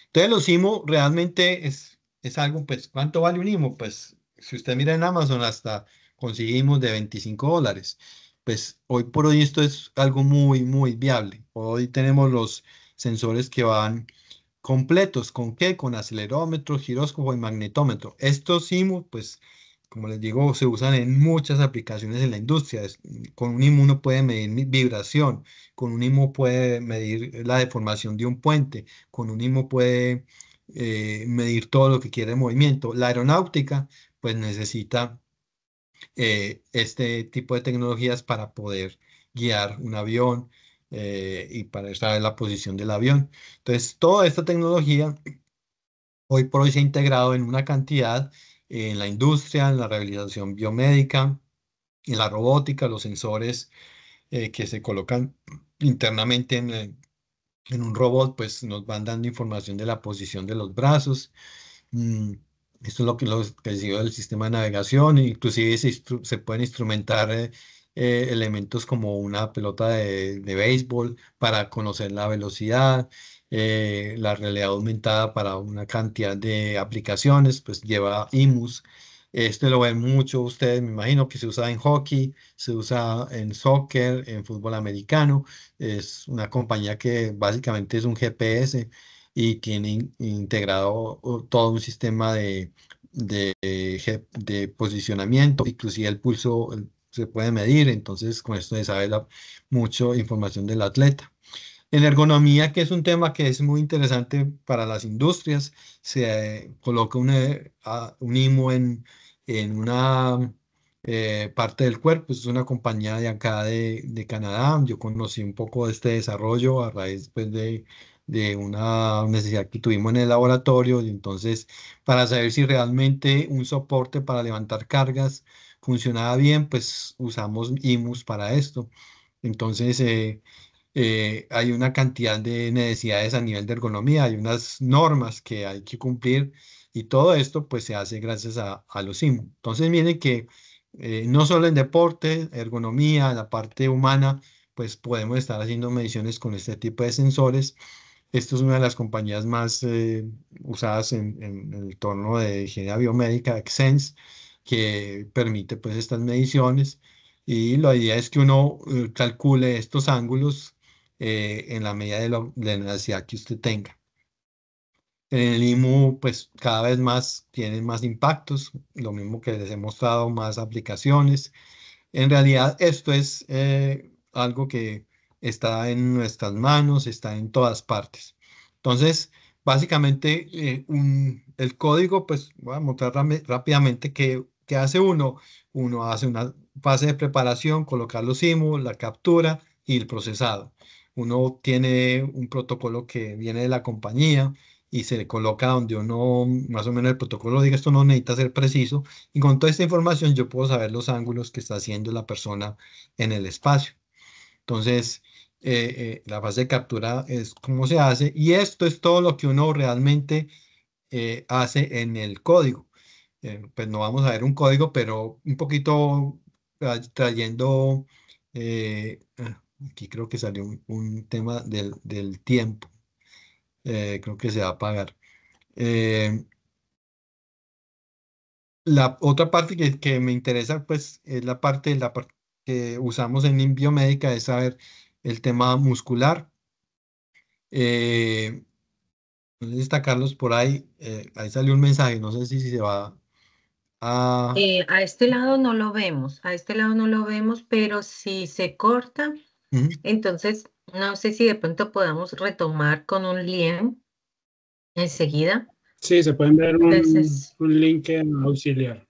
Entonces los IMO realmente es algo, pues, ¿cuánto vale un IMO? Pues si usted mira en Amazon hasta conseguimos de $25. Pues hoy por hoy esto es algo muy, muy viable. Hoy tenemos los sensores que van completos. ¿Con qué? Con acelerómetro, giróscopo y magnetómetro. Estos IMU, pues, como les digo, se usan en muchas aplicaciones en la industria. Con un IMU uno puede medir vibración, con un IMU puede medir la deformación de un puente, con un IMU puede medir todo lo que quiere de movimiento. La aeronáutica, pues, necesita este tipo de tecnologías para poder guiar un avión y para saber la posición del avión. Entonces, toda esta tecnología hoy por hoy se ha integrado en una cantidad en la industria, en la rehabilitación biomédica, en la robótica, los sensores que se colocan internamente en un robot, pues nos van dando información de la posición de los brazos. Mm, Esto es lo que les digo del sistema de navegación, inclusive se pueden instrumentar elementos como una pelota de béisbol para conocer la velocidad, la realidad aumentada para una cantidad de aplicaciones, pues lleva IMUs. Esto lo ven mucho ustedes, me imagino que se usa en hockey, se usa en soccer, en fútbol americano. Es una compañía que básicamente es un GPS y tiene integrado todo un sistema de posicionamiento, inclusive el pulso se puede medir, entonces con esto se sabe mucho información del atleta. En ergonomía, que es un tema que es muy interesante para las industrias, se coloca un IMO en una parte del cuerpo. Es una compañía de acá de Canadá. Yo conocí un poco de este desarrollo a raíz pues, de una necesidad que tuvimos en el laboratorio. Y entonces, para saber si realmente un soporte para levantar cargas funcionaba bien, pues usamos IMUs para esto. Entonces, hay una cantidad de necesidades a nivel de ergonomía, hay unas normas que hay que cumplir y todo esto pues se hace gracias a los IMU. Entonces miren que no solo en deporte, ergonomía, la parte humana, pues podemos estar haciendo mediciones con este tipo de sensores. Esto es una de las compañías más usadas en el entorno de ingeniería biomédica, Exens, que permite pues estas mediciones. Y la idea es que uno calcule estos ángulos en la medida de la necesidad que usted tenga. En el IMU, pues cada vez más tienen más impactos, lo mismo que les he mostrado, más aplicaciones. En realidad, esto es algo que está en nuestras manos, está en todas partes. Entonces, básicamente, el código, pues voy a mostrar rápidamente qué hace uno. Uno hace una fase de preparación, colocar los IMU, la captura y el procesado. Uno tiene un protocolo que viene de la compañía y se le coloca donde uno, más o menos el protocolo diga, esto no necesita ser preciso, y con toda esta información yo puedo saber los ángulos que está haciendo la persona en el espacio. Entonces, la fase de captura es cómo se hace y esto es todo lo que uno realmente hace en el código. Pues no vamos a ver un código, pero un poquito trayendo, aquí creo que salió un tema del tiempo. Creo que se va a apagar. Eh, La otra parte que me interesa, pues, es la parte que usamos en biomédica, es saber el tema muscular. Eh, no sé si está Carlos por ahí. Ahí salió un mensaje, no sé si se va a... A este lado no lo vemos, a este lado no lo vemos, pero si se corta, Ujú. entonces no sé si de pronto podamos retomar con un lien enseguida. Sí, se pueden ver Entonces, un link auxiliar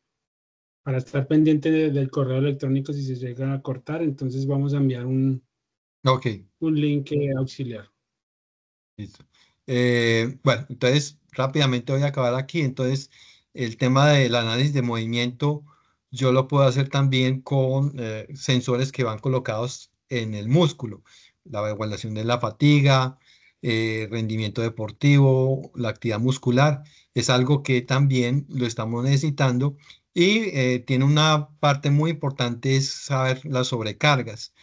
para estar pendiente del correo electrónico si se llega a cortar. Entonces vamos a enviar Ok. un link auxiliar. Listo. Bueno, entonces rápidamente voy a acabar aquí. Entonces, el tema del análisis de movimiento, yo lo puedo hacer también con sensores que van colocados en el músculo. La evaluación de la fatiga, rendimiento deportivo, la actividad muscular, es algo que también lo estamos necesitando y tiene una parte muy importante, es saber las sobrecargas.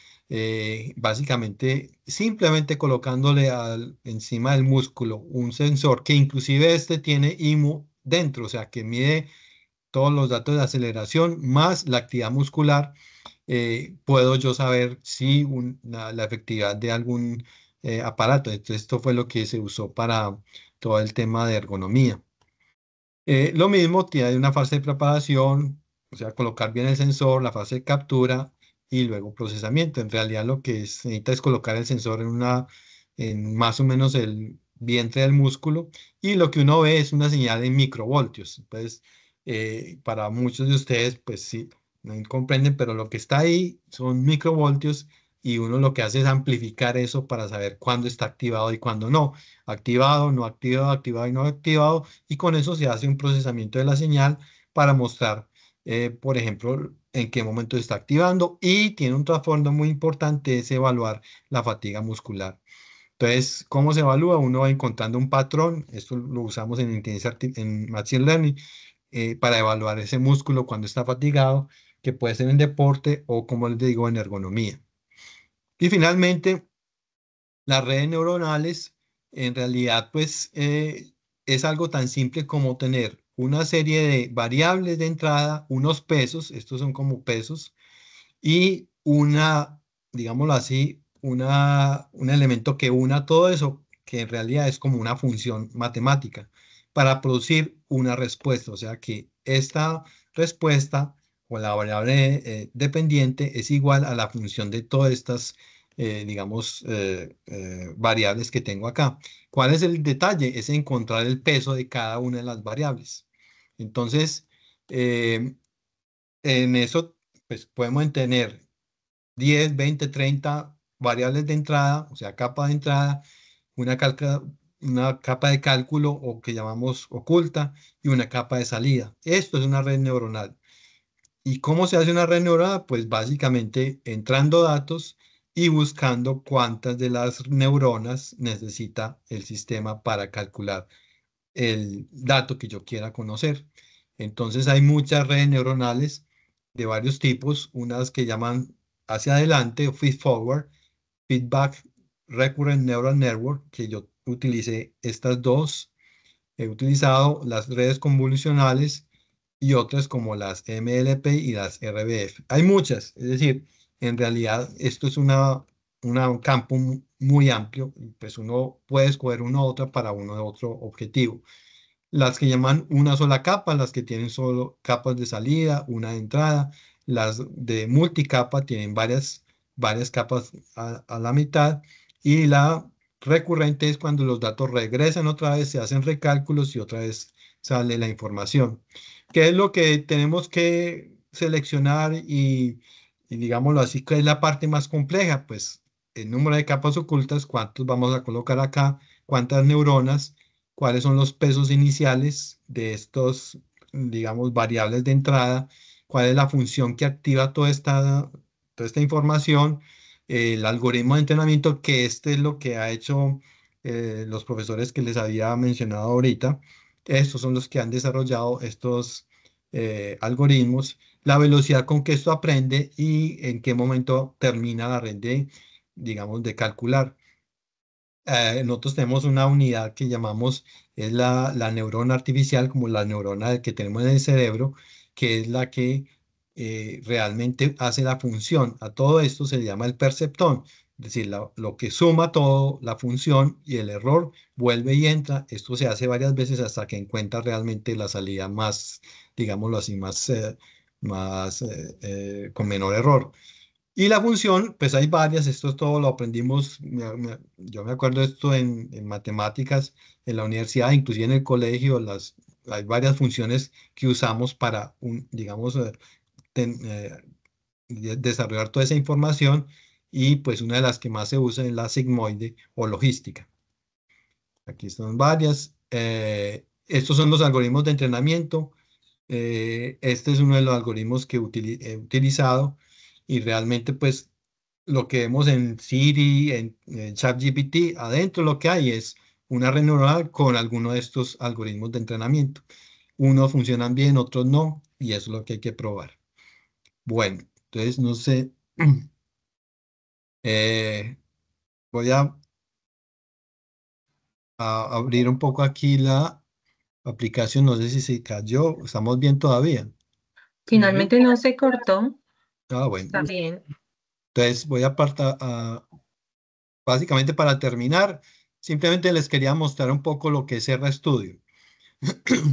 Básicamente simplemente colocándole encima del músculo un sensor que inclusive este tiene IMU dentro, o sea que mide todos los datos de aceleración más la actividad muscular, puedo yo saber si la efectividad de algún aparato. Entonces esto fue lo que se usó para todo el tema de ergonomía. Lo mismo tiene una fase de preparación, o sea, colocar bien el sensor, la fase de captura y luego procesamiento. En realidad lo que se necesita es colocar el sensor en más o menos el vientre del músculo y lo que uno ve es una señal en microvoltios. Entonces, para muchos de ustedes, pues sí, no comprenden, pero lo que está ahí son microvoltios y uno lo que hace es amplificar eso para saber cuándo está activado y cuándo no. Activado, no activado, activado y no activado, y con eso se hace un procesamiento de la señal para mostrar, por ejemplo, en qué momento se está activando y tiene un trasfondo muy importante, es evaluar la fatiga muscular. Entonces, ¿cómo se evalúa? Uno va encontrando un patrón, esto lo usamos en en Machine Learning, para evaluar ese músculo cuando está fatigado, que puede ser en deporte o, como les digo, en ergonomía. Y finalmente, las redes neuronales, en realidad, pues es algo tan simple como tener una serie de variables de entrada, unos pesos, estos son como pesos, y digámoslo así, un elemento que una todo eso, que en realidad es como una función matemática, para producir una respuesta. O sea que esta respuesta o la variable dependiente es igual a la función de todas estas, digamos, variables que tengo acá. ¿Cuál es el detalle? Es encontrar el peso de cada una de las variables. Entonces, eh, en eso, pues podemos tener 10, 20, 30 variables de entrada, o sea, capa de entrada, una capa de cálculo o que llamamos oculta y una capa de salida. Esto es una red neuronal. ¿Y cómo se hace una red neuronal? Pues básicamente entrando datos y buscando cuántas de las neuronas necesita el sistema para calcular el dato que yo quiera conocer. Entonces hay muchas redes neuronales de varios tipos, unas que llaman hacia adelante o feed forward, feedback recurrent neural network, que yo utilicé estas dos. He utilizado las redes convolucionales y otras como las MLP y las RBF. Hay muchas, es decir, en realidad esto es un campo muy amplio, y pues uno puede escoger una u otra para uno de otro objetivo. Las que llaman una sola capa, las que tienen solo capas de salida, una de entrada. Las de multicapa tienen varias capas a la mitad. Y la recurrente es cuando los datos regresan otra vez, se hacen recálculos y otra vez sale la información. ¿Qué es lo que tenemos que seleccionar y digámoslo así, qué es la parte más compleja? Pues el número de capas ocultas, cuántos vamos a colocar acá, cuántas neuronas, cuáles son los pesos iniciales de estos, digamos, variables de entrada, cuál es la función que activa toda esta información, el algoritmo de entrenamiento, que este es lo que ha hecho los profesores que les había mencionado ahorita. Estos son los que han desarrollado estos algoritmos, la velocidad con que esto aprende y en qué momento termina la red de, digamos, de calcular. Nosotros tenemos una unidad que llamamos, es la neurona artificial, como la neurona que tenemos en el cerebro, que es la que realmente hace la función. A todo esto se le llama el perceptrón, es decir, lo que suma todo, la función y el error vuelve y entra. Esto se hace varias veces hasta que encuentra realmente la salida más, digámoslo así, con menor error. Y la función, pues hay varias, esto todo lo aprendimos, yo me acuerdo de esto en matemáticas, en la universidad, inclusive en el colegio, hay varias funciones que usamos para, digamos, desarrollar toda esa información y pues una de las que más se usa es la sigmoide o logística. Aquí están varias. Estos son los algoritmos de entrenamiento. Este es uno de los algoritmos que he utilizado y realmente pues lo que vemos en Siri, en ChatGPT, adentro lo que hay es una red neuronal con alguno de estos algoritmos de entrenamiento. Unos funcionan bien, otros no, y eso es lo que hay que probar. Bueno, entonces no sé, eh, voy a abrir un poco aquí la aplicación, no sé si se cayó, estamos bien todavía. Sí. Finalmente no se cortó, Ah, bueno, está bien. entonces voy básicamente para terminar, simplemente les quería mostrar un poco lo que es RStudio.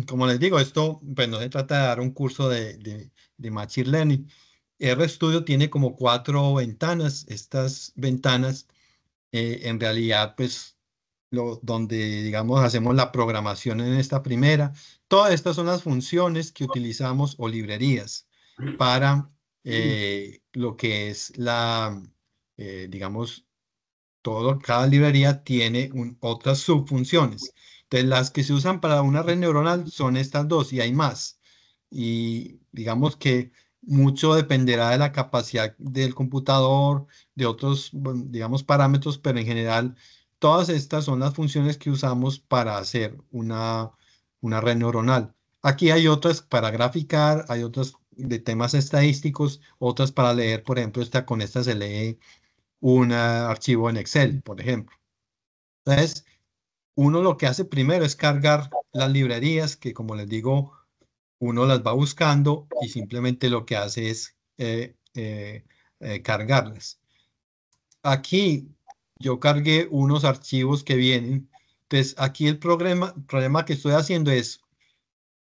Como les digo, esto pues no se trata de dar un curso de Machine Learning. RStudio tiene como 4 ventanas. Estas ventanas, en realidad, pues, donde, digamos, hacemos la programación en esta primera. Todas estas son las funciones que utilizamos o librerías para lo que es digamos, cada librería tiene otras subfunciones. Entonces, las que se usan para una red neuronal son estas dos y hay más. Y digamos que mucho dependerá de la capacidad del computador, de otros, bueno, digamos, parámetros, pero en general, todas estas son las funciones que usamos para hacer una red neuronal. Aquí hay otras para graficar, hay otras de temas estadísticos, otras para leer, por ejemplo, con esta se lee un archivo en Excel, por ejemplo. Entonces, uno lo que hace primero es cargar las librerías, que como les digo, uno las va buscando y simplemente lo que hace es cargarlas. Aquí yo cargué unos archivos que vienen. Entonces, aquí el problema que estoy haciendo es,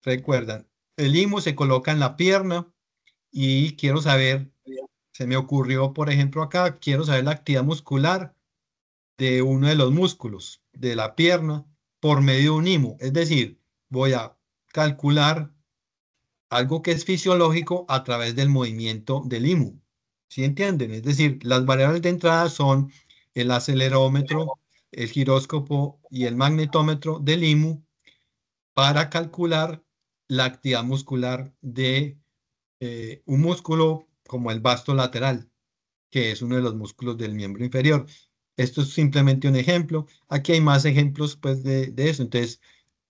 recuerdan, el IMU se coloca en la pierna y quiero saber, se me ocurrió, por ejemplo, acá, quiero saber la actividad muscular de uno de los músculos de la pierna por medio de un IMU. Es decir, voy a calcular algo que es fisiológico a través del movimiento del IMU. ¿Sí entienden? Es decir, las variables de entrada son el acelerómetro, el giróscopo y el magnetómetro del IMU para calcular la actividad muscular de un músculo como el vasto lateral, que es uno de los músculos del miembro inferior. Esto es simplemente un ejemplo. Aquí hay más ejemplos pues, de eso. Entonces,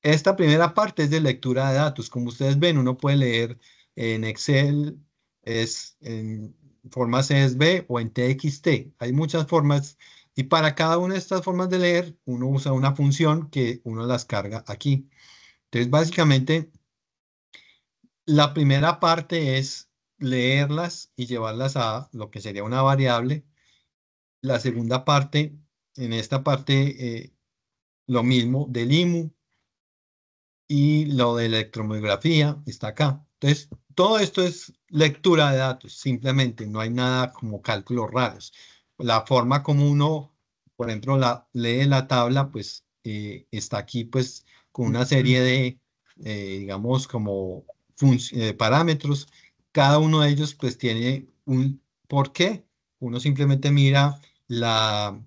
esta primera parte es de lectura de datos. Como ustedes ven, uno puede leer en Excel, es en forma CSV o en TXT. Hay muchas formas y para cada una de estas formas de leer, uno usa una función que uno las carga aquí. Entonces, básicamente, La primera parte es leerlas y llevarlas a lo que sería una variable. La segunda parte, en esta parte, lo mismo del IMU y lo de electromiografía está acá. Entonces, todo esto es lectura de datos, simplemente, no hay nada como cálculos raros. La forma como uno, por ejemplo, lee la tabla, pues está aquí, pues, con una serie de, digamos, como parámetros. Cada uno de ellos, pues, tiene un porqué. Uno simplemente mira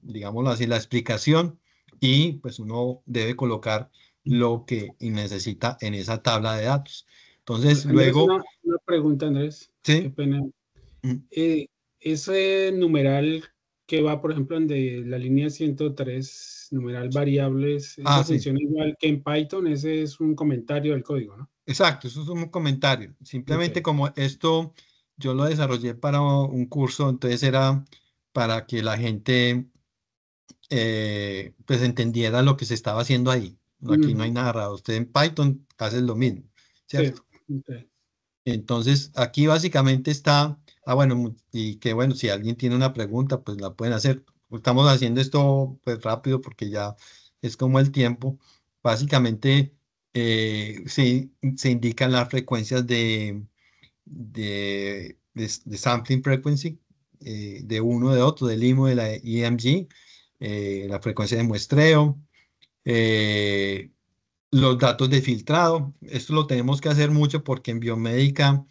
digámoslo así, la explicación y, pues, uno debe colocar lo que necesita en esa tabla de datos. Entonces, Andrés, luego, una pregunta, Andrés. Qué sí, pena. mm, Ese numeral que va, por ejemplo, en de la línea 103, numeral variables, esa sí, funciona igual que en Python, ese es un comentario del código, ¿no? exacto, eso es un comentario. Simplemente Ok. como esto yo lo desarrollé para un curso, entonces era para que la gente pues entendiera lo que se estaba haciendo ahí. Aquí no hay Ujú. nada raro. Usted en Python hace lo mismo, Sí. ¿cierto? Ok. Entonces, aquí básicamente está, bueno, y que bueno, si alguien tiene una pregunta, pues la pueden hacer. Estamos haciendo esto pues rápido porque ya es como el tiempo. Básicamente, se indican las frecuencias de sampling frequency, de uno, de otro, del IMU, de la EMG, la frecuencia de muestreo, eh, los datos de filtrado. Esto lo tenemos que hacer mucho porque en biomédica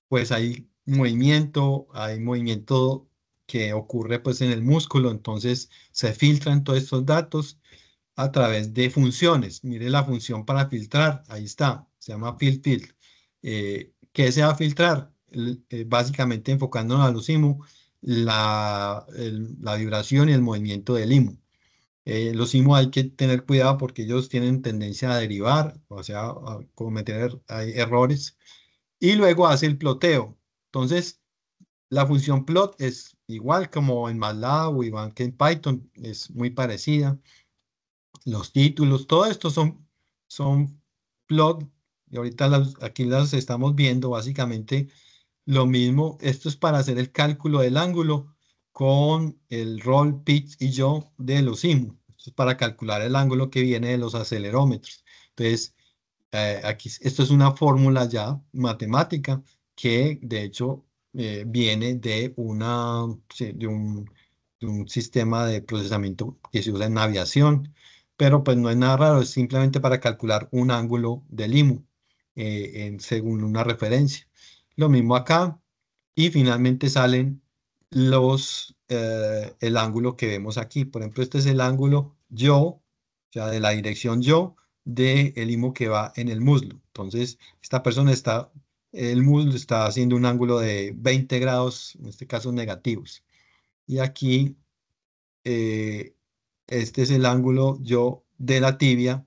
pues hay movimiento que ocurre pues en el músculo, entonces se filtran todos estos datos a través de funciones. Mire la función para filtrar, ahí está, se llama field. ¿Qué se va a filtrar? Básicamente enfocándonos a los IMU, la vibración y el movimiento del IMU. Los IMU hay que tener cuidado porque ellos tienen tendencia a derivar, o sea, a cometer hay errores y luego hace el ploteo. Entonces, la función plot es igual como en MATLAB o igual que en Python, es muy parecida. Los títulos, todo esto son plot, y ahorita aquí las estamos viendo básicamente lo mismo. Esto es para hacer el cálculo del ángulo con el roll, pitch y yaw de los IMU. Esto es para calcular el ángulo que viene de los acelerómetros. Entonces, aquí, esto es una fórmula ya matemática que de hecho viene sí, de un sistema de procesamiento que se usa en aviación, pero pues no es nada raro, es simplemente para calcular un ángulo del IMU según una referencia. Lo mismo acá y finalmente salen el ángulo que vemos aquí. Por ejemplo, este es el ángulo yo, o sea, de la dirección yo del IMU que va en el muslo. Entonces, el muslo está haciendo un ángulo de 20 grados, en este caso negativos. Y aquí, eh, este es el ángulo yo de la tibia.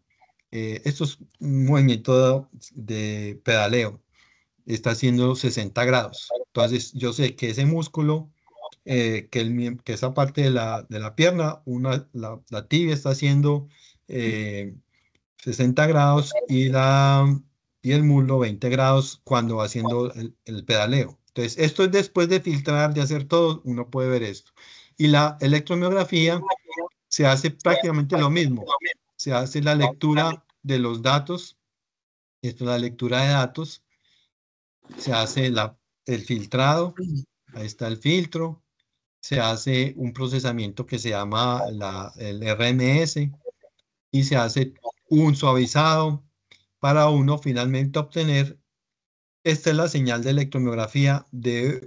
Esto es un movimiento de pedaleo. Está haciendo 60 grados. Entonces, yo sé que ese músculo, que esa parte de la pierna, la tibia está haciendo 60 grados y el muslo 20 grados cuando va haciendo el pedaleo. Entonces, esto es después de filtrar, de hacer todo, uno puede ver esto. Y la electromiografía se hace prácticamente lo mismo. Se hace la lectura de los datos, esto es la lectura de datos, se hace el filtrado, ahí está el filtro, se hace un procesamiento que se llama el RMS y se hace un suavizado para uno finalmente obtener, esta es la señal de electromiografía de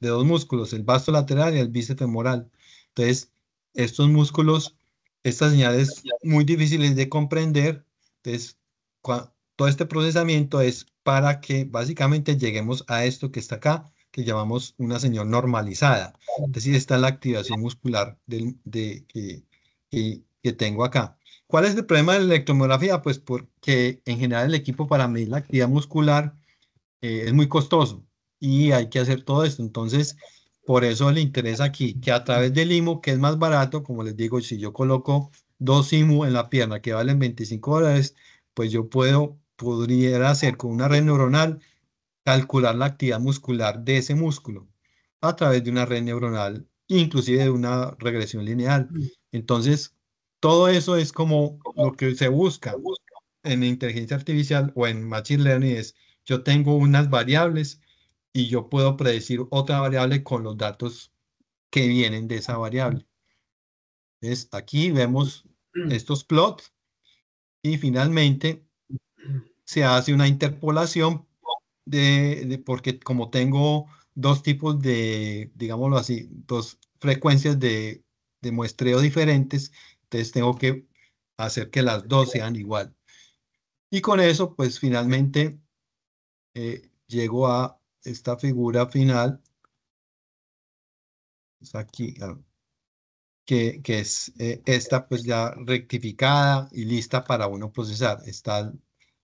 dos músculos, el vasto lateral y el bíceps femoral. Entonces, estos músculos, estas señales muy difíciles de comprender, entonces, todo este procesamiento es para que básicamente lleguemos a esto que está acá, que llamamos una señal normalizada. Es decir, está la activación muscular que tengo acá. ¿Cuál es el problema de la electromiografía? Pues porque en general el equipo para medir la actividad muscular es muy costoso y hay que hacer todo esto. Entonces, por eso le interesa aquí que a través del IMU, que es más barato, como les digo, si yo coloco dos IMU en la pierna que valen $25, pues yo pudiera hacer con una red neuronal calcular la actividad muscular de ese músculo a través de una red neuronal, inclusive de una regresión lineal. Entonces, todo eso es como lo que se busca en inteligencia artificial o en machine learning es, yo tengo unas variables y yo puedo predecir otra variable con los datos que vienen de esa variable. Entonces, aquí vemos estos plots y finalmente se hace una interpolación porque como tengo dos tipos de, digámoslo así, dos frecuencias de muestreo diferentes, entonces tengo que hacer que las dos sean igual. Y con eso, pues finalmente llego a esta figura final, es aquí, que es esta pues ya rectificada y lista para uno procesar. Está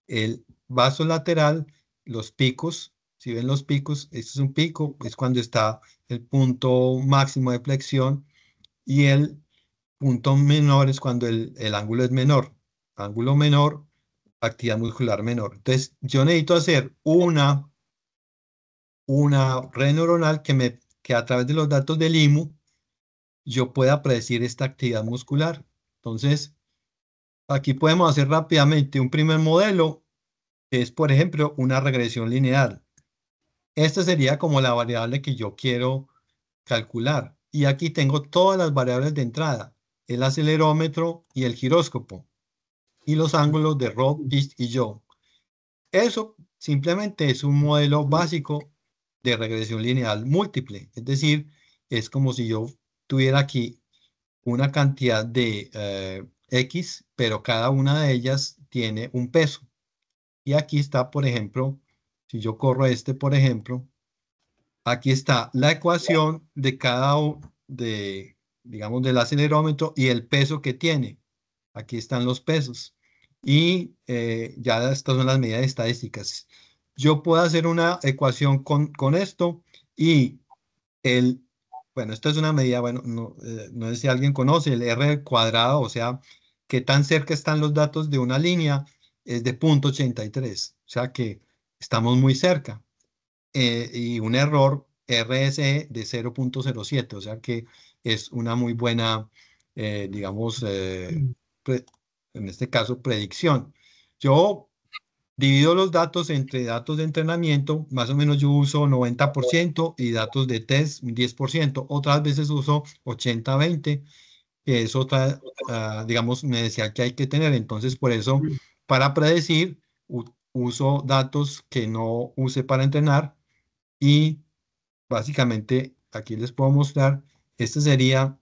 el vaso lateral, los picos, si ven los picos, este es un pico, es cuando está el punto máximo de flexión y el punto menor es cuando el ángulo es menor. Ángulo menor, actividad muscular menor. Entonces, yo necesito hacer una red neuronal que a través de los datos del IMU yo pueda predecir esta actividad muscular. Entonces, aquí podemos hacer rápidamente un primer modelo, que es, por ejemplo, una regresión lineal. Esta sería como la variable que yo quiero calcular. Y aquí tengo todas las variables de entrada, el acelerómetro y el giróscopo, y los ángulos de Rob, Pist y Yaw. Eso simplemente es un modelo básico de regresión lineal múltiple. Es decir, es como si yo tuviera aquí una cantidad de X, pero cada una de ellas tiene un peso. Y aquí está, por ejemplo, si yo corro este, por ejemplo, aquí está la ecuación de digamos, del acelerómetro y el peso que tiene. Aquí están los pesos. Y ya estas son las medidas estadísticas. Yo puedo hacer una ecuación con esto y el, bueno, esta es una medida, bueno, no sé si alguien conoce el R al cuadrado, o sea, qué tan cerca están los datos de una línea, es de 0,83, o sea que estamos muy cerca. Y un error RSE de 0,07, o sea que es una muy buena, digamos, en este caso, predicción. Yo divido los datos entre datos de entrenamiento, más o menos yo uso 90% y datos de test 10%. Otras veces uso 80-20, que es otra, digamos, necesidad que hay que tener. Entonces, por eso, para predecir, uso datos que no use para entrenar y básicamente aquí les puedo mostrar, esta sería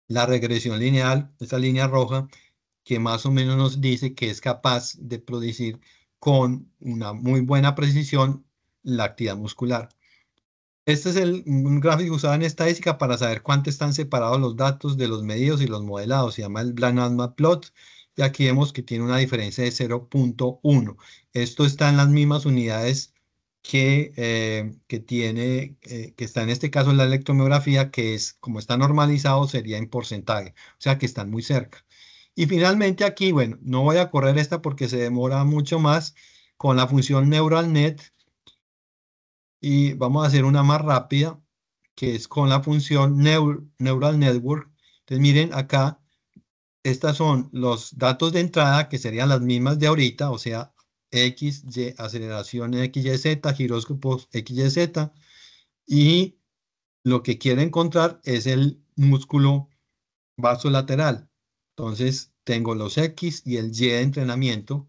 la regresión lineal, esta línea roja, que más o menos nos dice que es capaz de producir con una muy buena precisión la actividad muscular. Este es un gráfico usado en estadística para saber cuánto están separados los datos de los medidos y los modelados. Se llama el Bland-Altman plot. Y aquí vemos que tiene una diferencia de 0,1. Esto está en las mismas unidades que está en este caso en la electromiografía, que es, como está normalizado, sería en porcentaje. O sea que están muy cerca. Y finalmente aquí, bueno, no voy a correr esta porque se demora mucho más con la función Neural Net. Y vamos a hacer una más rápida, que es con la función Neural Network. Entonces miren acá, estas son los datos de entrada, que serían las mismas de ahorita, o sea, X, Y, aceleración X, Y, Z, giróscopos X, Y, Z. Y lo que quiero encontrar es el músculo vasolateral. Entonces tengo los X y el Y de entrenamiento.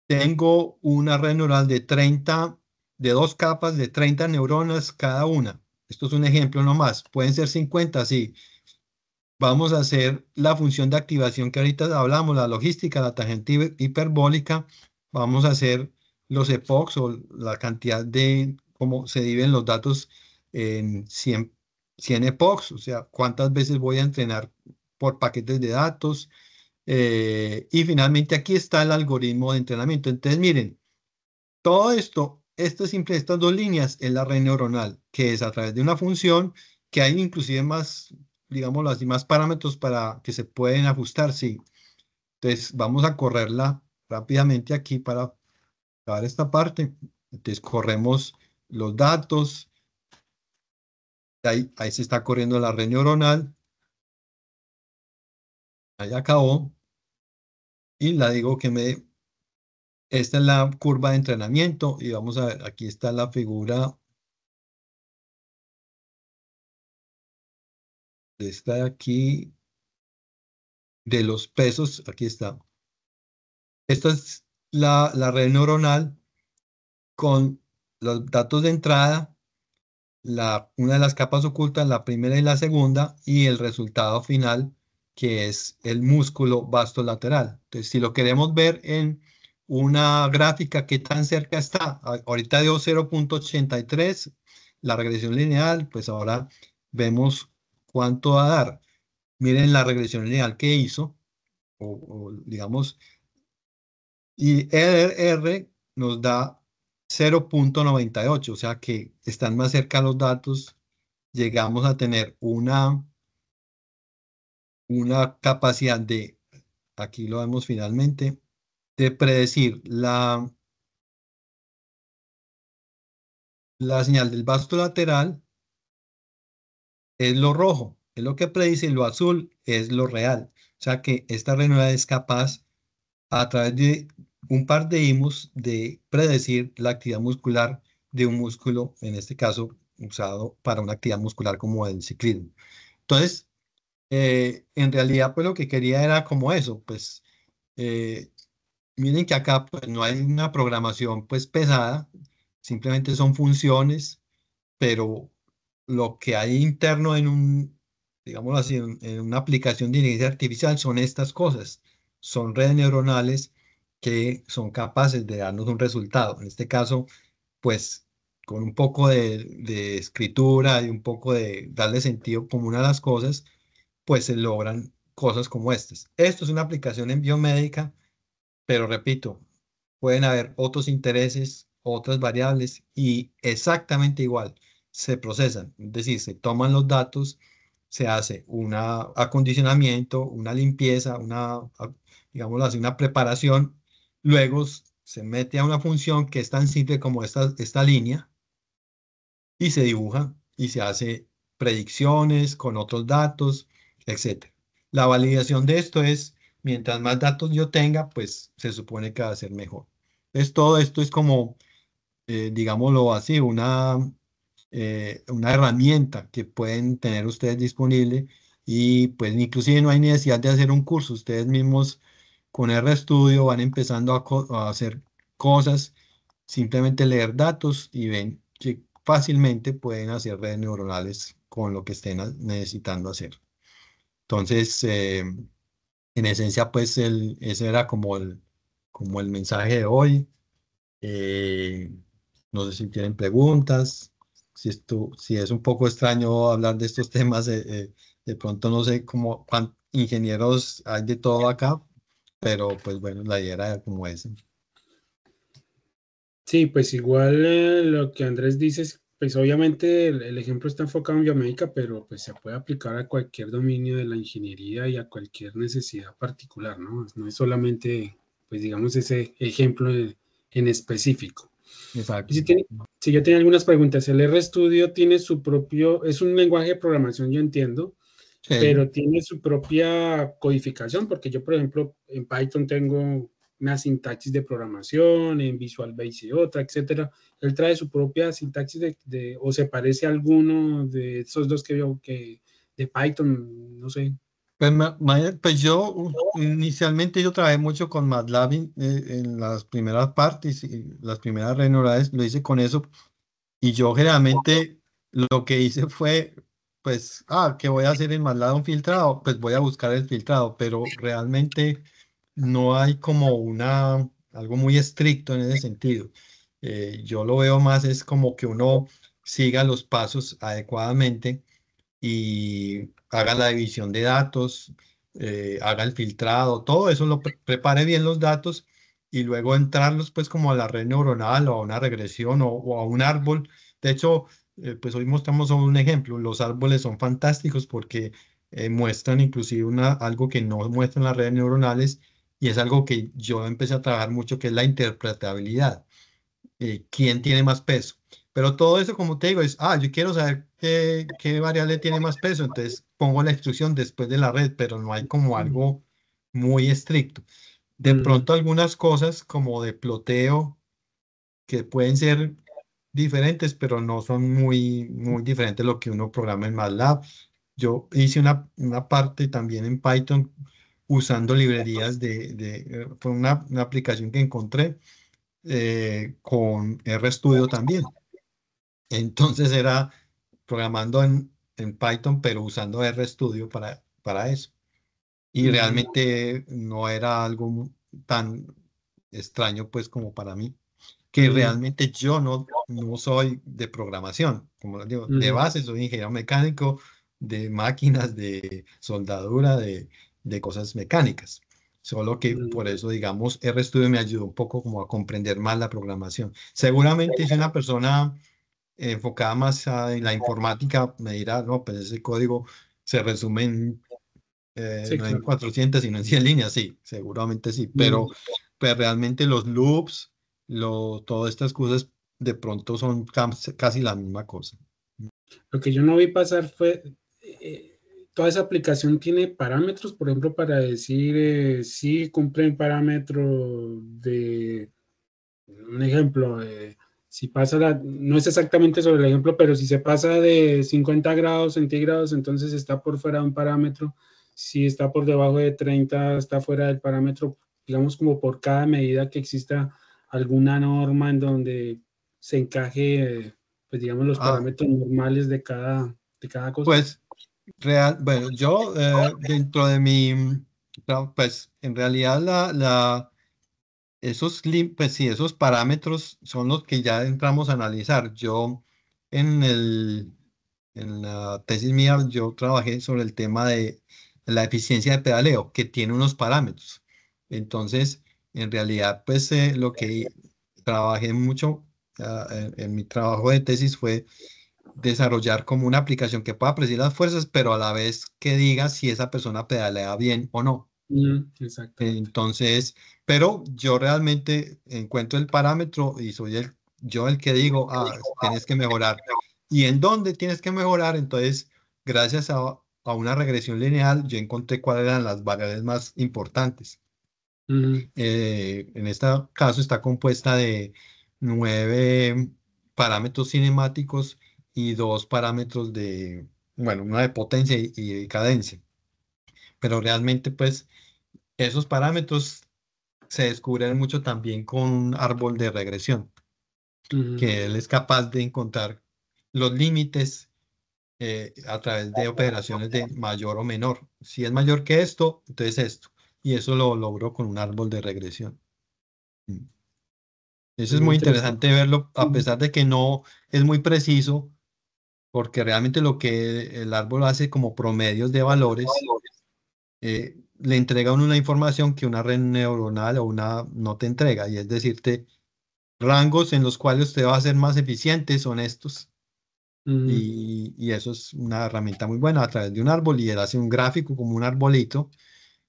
Tengo una red neural de dos capas de 30 neuronas cada una. Esto es un ejemplo nomás. Pueden ser 50, sí. Vamos a hacer la función de activación que ahorita hablamos, la logística, la tangente hiperbólica. Vamos a hacer los epochs o la cantidad de cómo se dividen los datos en 100 epochs, o sea, cuántas veces voy a entrenar por paquetes de datos. Y finalmente aquí está el algoritmo de entrenamiento. Entonces, miren, todo estas dos líneas es la red neuronal, que es a través de una función que hay inclusive más, digámoslo así, más parámetros para que se pueden ajustar, sí. Entonces, vamos a correrla rápidamente aquí para acabar esta parte. Entonces corremos los datos, ahí se está corriendo la red neuronal, ahí acabó, y la digo que esta es la curva de entrenamiento, y vamos a ver, aquí está la figura de esta de aquí, de los pesos, aquí está. Esta es la red neuronal con los datos de entrada, una de las capas ocultas, la primera y la segunda, y el resultado final, que es el músculo vastolateral. Entonces, si lo queremos ver en una gráfica, ¿qué tan cerca está? Ahorita dio 0,83, la regresión lineal, pues ahora vemos cuánto va a dar. Miren la regresión lineal que hizo, digamos, y R nos da 0,98, o sea que están más cerca los datos, llegamos a tener una capacidad de, aquí lo vemos finalmente, de predecir la señal del vasto lateral es lo rojo, es lo que predice, y lo azul es lo real. O sea que esta red neuronal es capaz, a través de un par de IMUs, de predecir la actividad muscular de un músculo, en este caso usado para una actividad muscular como el ciclismo. Entonces, en realidad, pues lo que quería era como eso, pues eh, miren que acá pues, no hay una programación pues pesada, simplemente son funciones, pero lo que hay interno digámoslo así, en una aplicación de inteligencia artificial son estas cosas. Son redes neuronales que son capaces de darnos un resultado. En este caso, pues con un poco de escritura y un poco de darle sentido común a las cosas, pues se logran cosas como estas. Esto es una aplicación en biomédica, pero repito, pueden haber otros intereses, otras variables y exactamente igual se procesan. Es decir, se toman los datos, se hace un acondicionamiento, una limpieza, digámoslo así, una preparación. Luego se mete a una función que es tan simple como esta línea y se dibuja y se hace predicciones con otros datos, etcétera. La validación de esto es, mientras más datos yo tenga, pues se supone que va a ser mejor. Entonces, todo esto es como, digámoslo así, una herramienta que pueden tener ustedes disponible, y pues inclusive no hay necesidad de hacer un curso. Ustedes mismos con RStudio van empezando a hacer cosas, simplemente leer datos y ven que fácilmente pueden hacer redes neuronales con lo que estén necesitando hacer. Entonces, en esencia, pues ese era como el mensaje de hoy. Eh, no sé si tienen preguntas, si es un poco extraño hablar de estos temas, de pronto no sé cómo ingenieros hay de todo acá, pero pues bueno, la idea era como esa. Sí, pues igual lo que Andrés dice es, pues obviamente el ejemplo está enfocado en biomédica, pero pues se puede aplicar a cualquier dominio de la ingeniería y a cualquier necesidad particular, ¿no? No es solamente, pues digamos, ese ejemplo en específico. Y Exacto. si yo tenía algunas preguntas, el RStudio tiene su propio, es un lenguaje de programación, yo entiendo, Sí. pero tiene su propia codificación, porque yo, por ejemplo, en Python tengo una sintaxis de programación, en Visual Basic otra, etcétera. Él trae su propia sintaxis o se parece a alguno de esos dos que veo que de Python, no sé. Pues, pues yo inicialmente yo trabajé mucho con MATLAB en las primeras partes, y las primeras redes lo hice con eso, y yo generalmente lo que hice fue, pues, ¿qué voy a hacer en MATLAB? Un filtrado, pues voy a buscar el filtrado, pero realmente no hay como algo muy estricto en ese sentido. Yo lo veo más es como que uno siga los pasos adecuadamente y haga la división de datos, haga el filtrado, todo eso prepare bien los datos, y luego entrarlos pues como a la red neuronal o a una regresión o a un árbol. De hecho, pues hoy mostramos solo un ejemplo. Los árboles son fantásticos porque muestran inclusive algo que no muestran las redes neuronales, y es algo que yo empecé a trabajar mucho, que es la interpretabilidad. quién tiene más peso. Pero todo eso, como te digo, es, yo quiero saber qué variable tiene más peso, entonces pongo la instrucción después de la red, pero no hay como algo muy estricto. De Ujú. pronto algunas cosas como de ploteo que pueden ser diferentes, pero no son muy diferentes lo que uno programa en MATLAB. Yo hice una parte también en Python usando librerías fue una aplicación que encontré con RStudio también. Entonces era programando en Python, pero usando RStudio para eso. Y Ujú. realmente no era algo tan extraño pues como para mí, que Ujú. realmente yo no soy de programación, como les digo, de Ujú. base soy ingeniero mecánico, de máquinas, de soldadura, de cosas mecánicas. Solo que por Ujú. eso, digamos, RStudio me ayudó un poco como a comprender más la programación. Seguramente si una persona enfocada más en la informática me dirá, no, pues ese código se resume Sí, no en claro. 400, sino en 100 líneas, sí, seguramente sí, pero, Ujú. pero realmente los loops, todas estas cosas de pronto son casi la misma cosa. Lo que yo no vi pasar fue, eh, toda esa aplicación tiene parámetros, por ejemplo, para decir si cumple el parámetro de, un ejemplo, si pasa no es exactamente sobre el ejemplo, pero si se pasa de 50 grados centígrados, entonces está por fuera de un parámetro. Si está por debajo de 30, está fuera del parámetro, digamos como por cada medida que exista alguna norma en donde se encaje, pues digamos, los Ah, parámetros normales de cada cosa. pues bueno, yo dentro de pues en realidad pues sí, esos parámetros son los que ya entramos a analizar. Yo en en la tesis mía, yo trabajé sobre el tema de la eficiencia de pedaleo, que tiene unos parámetros. Entonces, en realidad, pues lo que trabajé mucho en mi trabajo de tesis fue desarrollar como una aplicación que pueda predecir las fuerzas, pero a la vez que diga si esa persona pedalea bien o no. Exactamente. Entonces, pero yo realmente encuentro el parámetro y soy yo el que digo, tienes que mejorar. ¿Y en dónde tienes que mejorar? Entonces, gracias a una regresión lineal, yo encontré cuáles eran las variables más importantes. Ujú. En este caso está compuesta de 9 parámetros cinemáticos y 2 parámetros bueno, una de potencia y cadencia. Pero realmente, pues, esos parámetros se descubren mucho también con un árbol de regresión, Ujú. que él es capaz de encontrar los límites a través de operaciones de mayor o menor. Si es mayor que esto, entonces esto. Y eso lo logró con un árbol de regresión. Mm. Eso es Muy muy interesante. interesante verlo, a Ujú. pesar de que no es muy preciso, porque realmente lo que el árbol hace como promedios de valores, le entrega a uno una información que una red neuronal o una no te entrega, y es decirte, rangos en los cuales usted va a ser más eficiente son estos. Ujú. Y eso es una herramienta muy buena a través de un árbol y él hace un gráfico como un arbolito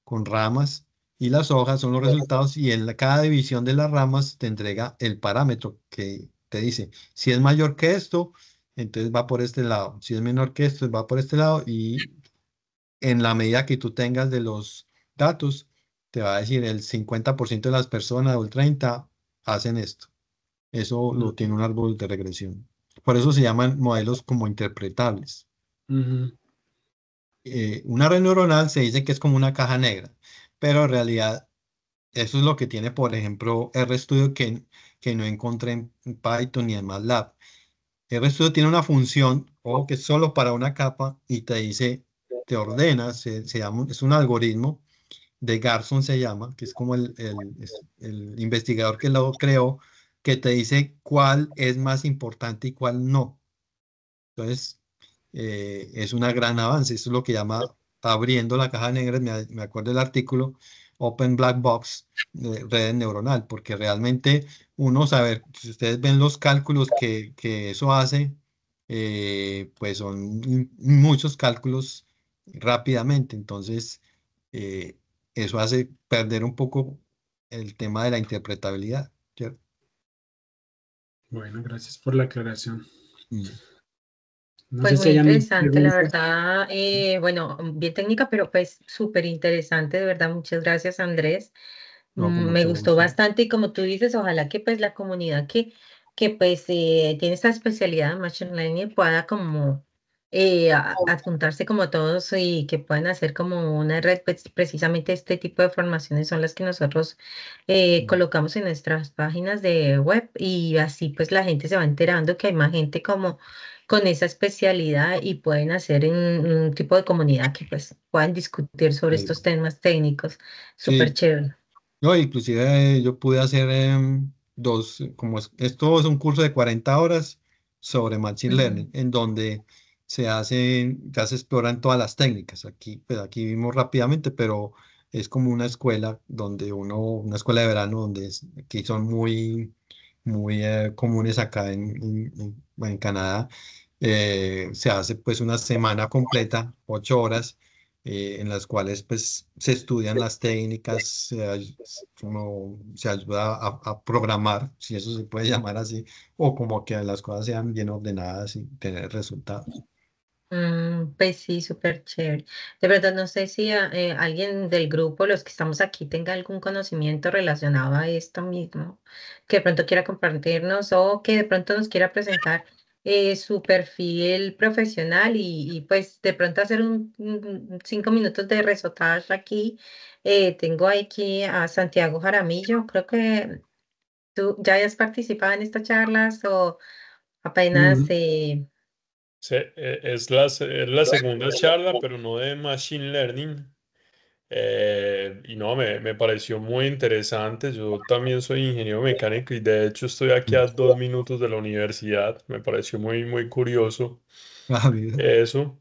con ramas y las hojas son los resultados y en cada división de las ramas te entrega el parámetro que te dice, si es mayor que esto, entonces va por este lado, si es menor que esto, va por este lado y en la medida que tú tengas de los datos, te va a decir el 50% de las personas o el 30% hacen esto. Eso lo Ujú. tiene un árbol de regresión. Por eso se llaman modelos como interpretables. Ujú. Una red neuronal se dice que es como una caja negra, pero en realidad eso es lo que tiene, por ejemplo, RStudio que no encontré en Python ni en MATLAB. RStudio tiene una función o que es solo para una capa y te dice, te ordena, se llama, es un algoritmo de Garson se llama, que es como el investigador que lo creó, que te dice cuál es más importante y cuál no. Entonces, es un gran avance. Eso es lo que llama abriendo la caja negra. Me acuerdo del artículo Open Black Box de red neuronal, porque realmente uno saber, si ustedes ven los cálculos que eso hace, pues son muchos cálculos rápidamente. Entonces, eh, eso hace perder un poco el tema de la interpretabilidad, ¿cierto? Bueno, gracias por la aclaración. Mm. No Pues sé si muy hayan interesante, la preguntas. verdad. Bueno, bien técnica, pero pues súper interesante, de verdad. Muchas gracias, Andrés. No, con Me mucho gustó gusto. bastante y como tú dices, ojalá que pues la comunidad que pues tiene esta especialidad en Machine Learning pueda como adjuntarse como todos y que puedan hacer como una red, pues precisamente este tipo de formaciones son las que nosotros Mm. colocamos en nuestras páginas de web y así pues la gente se va enterando que hay más gente como con esa especialidad y pueden hacer un tipo de comunidad que pues puedan discutir sobre estos Sí, temas técnicos. Súper sí. chévere. No, inclusive yo pude hacer dos, esto es un curso de 40 horas sobre Machine Mm, Learning, en donde ya se exploran todas las técnicas. Aquí, pues aquí vimos rápidamente, pero es como una escuela una escuela de verano que son muy comunes acá en Canadá. Se hace pues una semana completa, 8 horas en las cuales pues se estudian las técnicas, como se ayuda a programar, si eso se puede llamar así, o como que las cosas sean bien ordenadas y tener resultados. pues sí, súper chévere. De verdad, no sé si alguien del grupo, los que estamos aquí, tenga algún conocimiento relacionado a esto mismo, que de pronto quiera compartirnos o que de pronto nos quiera presentar su perfil profesional pues de pronto hacer 5 minutos de resotage aquí. Tengo aquí a Santiago Jaramillo, creo que tú ya hayas participado en estas charlas o apenas... Mm, Es la segunda charla, pero no de Machine Learning. Y no, me pareció muy interesante. Yo también soy ingeniero mecánico y de hecho estoy aquí Mm. a 2 minutos de la universidad. Me pareció muy, muy curioso Ah, mira. eso.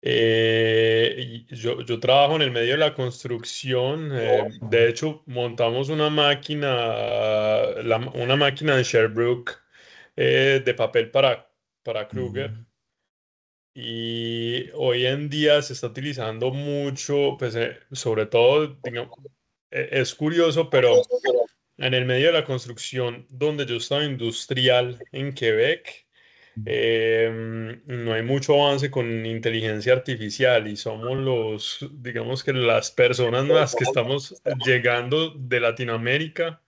Y yo trabajo en el medio de la construcción. De hecho, montamos una máquina, una máquina de Sherbrooke de papel para Kruger. Mm. Y hoy en día se está utilizando mucho, pues sobre todo, digamos, es curioso, pero en el medio de la construcción, donde yo estaba industrial en Quebec, no hay mucho avance con inteligencia artificial y somos digamos que las personas nuevas que estamos llegando de Latinoamérica,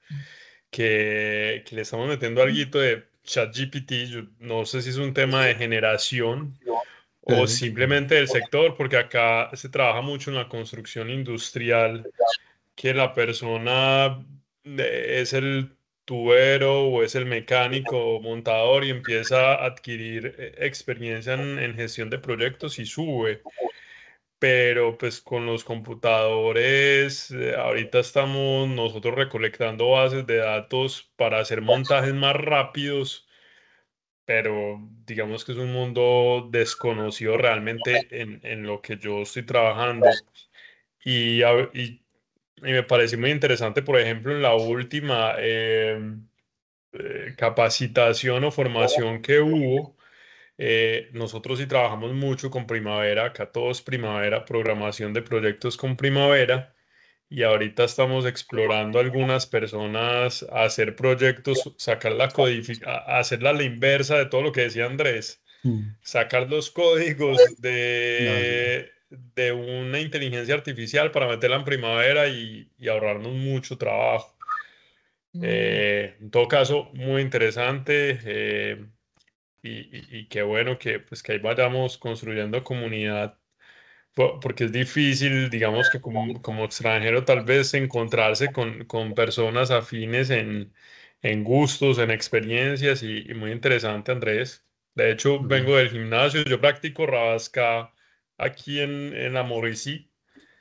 que le estamos metiendo algo de ChatGPT. Yo no sé si es un tema de generación o Sí. simplemente del sector, porque acá se trabaja mucho en la construcción industrial, que la persona es el tubero o es el mecánico o montador y empieza a adquirir experiencia en gestión de proyectos y sube. Pero pues con los computadores, ahorita estamos nosotros recolectando bases de datos para hacer montajes más rápidos, pero digamos que es un mundo desconocido realmente en lo que yo estoy trabajando. Y me pareció muy interesante, por ejemplo, en la última capacitación o formación que hubo, nosotros sí trabajamos mucho con Primavera, acá todos Primavera, programación de proyectos con Primavera. Y ahorita estamos explorando algunas personas a hacer proyectos, sacar la codificación, hacerla a la inversa de todo lo que decía Andrés, Mm. sacar los códigos Ah, sí. de una inteligencia artificial para meterla en Primavera y ahorrarnos mucho trabajo. mm, En todo caso, muy interesante y qué bueno que, pues, que ahí vayamos construyendo comunidad porque es difícil, digamos que como extranjero tal vez encontrarse con personas afines en gustos, en experiencias y muy interesante, Andrés. De hecho, Mm. vengo del gimnasio, yo practico Rabasca aquí en Amoricí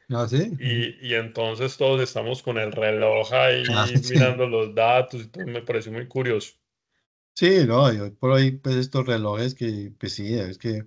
Ah, sí. Mm. y entonces todos estamos con el reloj Ah, ahí sí. mirando los datos y todo me pareció muy curioso. Sí, no, y hoy por hoy, pues estos relojes que, pues sí, es que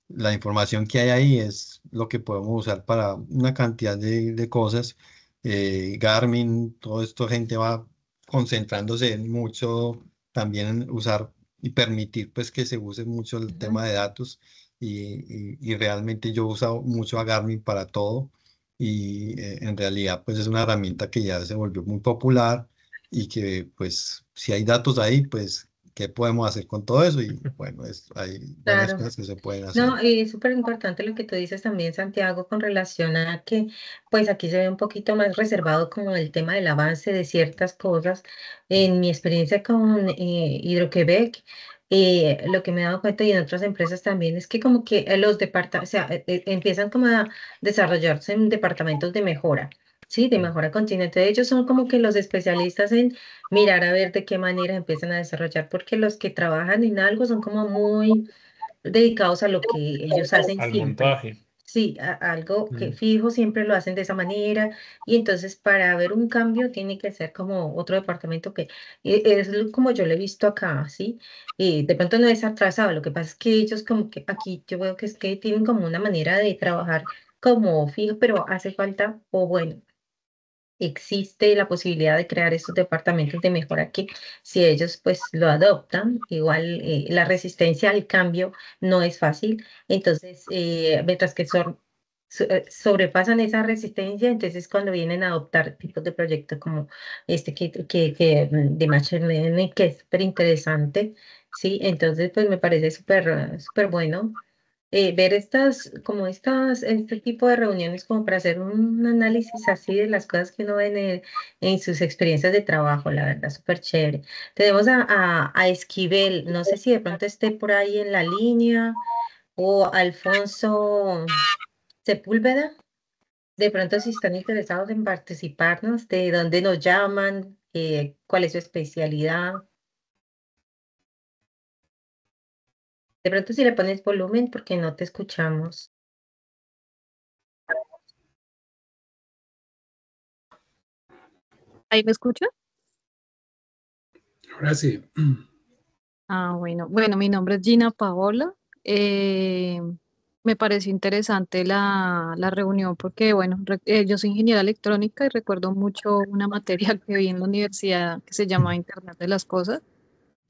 la información que hay ahí es lo que podemos usar para una cantidad de cosas. Garmin, todo esto, gente va concentrándose en mucho también en usar y permitir pues que se use mucho el ujú. tema de datos y realmente yo he usado mucho a Garmin para todo y en realidad pues es una herramienta que ya se volvió muy popular y que pues si hay datos ahí pues qué podemos hacer con todo eso. Y bueno, hay varias Claro. cosas que se pueden No, hacer. es súper importante lo que tú dices también, Santiago, con relación a que, pues aquí se ve un poquito más reservado como el tema del avance de ciertas cosas. En mi experiencia con Hidroquebec, lo que me he dado cuenta y en otras empresas también es que como que los departamentos, o sea, empiezan como a desarrollarse en departamentos de mejora. Sí, de mejora continua. Entonces ellos son como que los especialistas en mirar a ver de qué manera empiezan a desarrollar, porque los que trabajan en algo son como muy dedicados a lo que ellos hacen Al siempre. montaje. Sí, algo que Mm. fijo siempre lo hacen de esa manera y entonces para ver un cambio tiene que ser como otro departamento que como yo lo he visto acá, ¿sí? Y de pronto no es atrasado, lo que pasa es que ellos como que aquí yo veo que es que tienen como una manera de trabajar como fijo, pero hace falta, o bueno, existe la posibilidad de crear estos departamentos de mejora que si ellos pues lo adoptan, igual la resistencia al cambio no es fácil, entonces mientras que sobrepasan esa resistencia, entonces cuando vienen a adoptar tipos de proyectos como este de Machine Learning, que es súper interesante, sí, entonces pues me parece súper bueno ver este tipo de reuniones como para hacer un análisis así de las cosas que uno ve en sus experiencias de trabajo, la verdad, súper chévere. Tenemos a Esquivel, no sé si de pronto esté por ahí en la línea, o Alfonso Sepúlveda, de pronto si están interesados en participarnos, de dónde nos llaman, cuál es su especialidad. De pronto si le pones volumen porque no te escuchamos. ¿Ahí me escucha? Ahora sí. Ah, bueno, mi nombre es Gina Paola. Eh, Me pareció interesante la reunión porque, bueno, yo soy ingeniera electrónica y recuerdo mucho una materia que vi en la universidad que se llama Internet de las Cosas,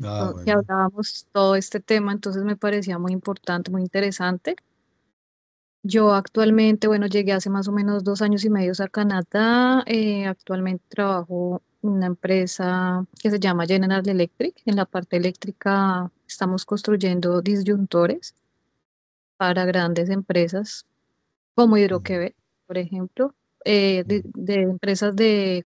Ah, que bueno. hablábamos todo este tema, entonces me parecía muy importante, muy interesante. Yo actualmente, bueno, llegué hace más o menos 2 años y medio a Canadá. Actualmente trabajo en una empresa que se llama General Electric. En la parte eléctrica estamos construyendo disyuntores para grandes empresas como Mm, Hidroquebec, por ejemplo, mm, de empresas de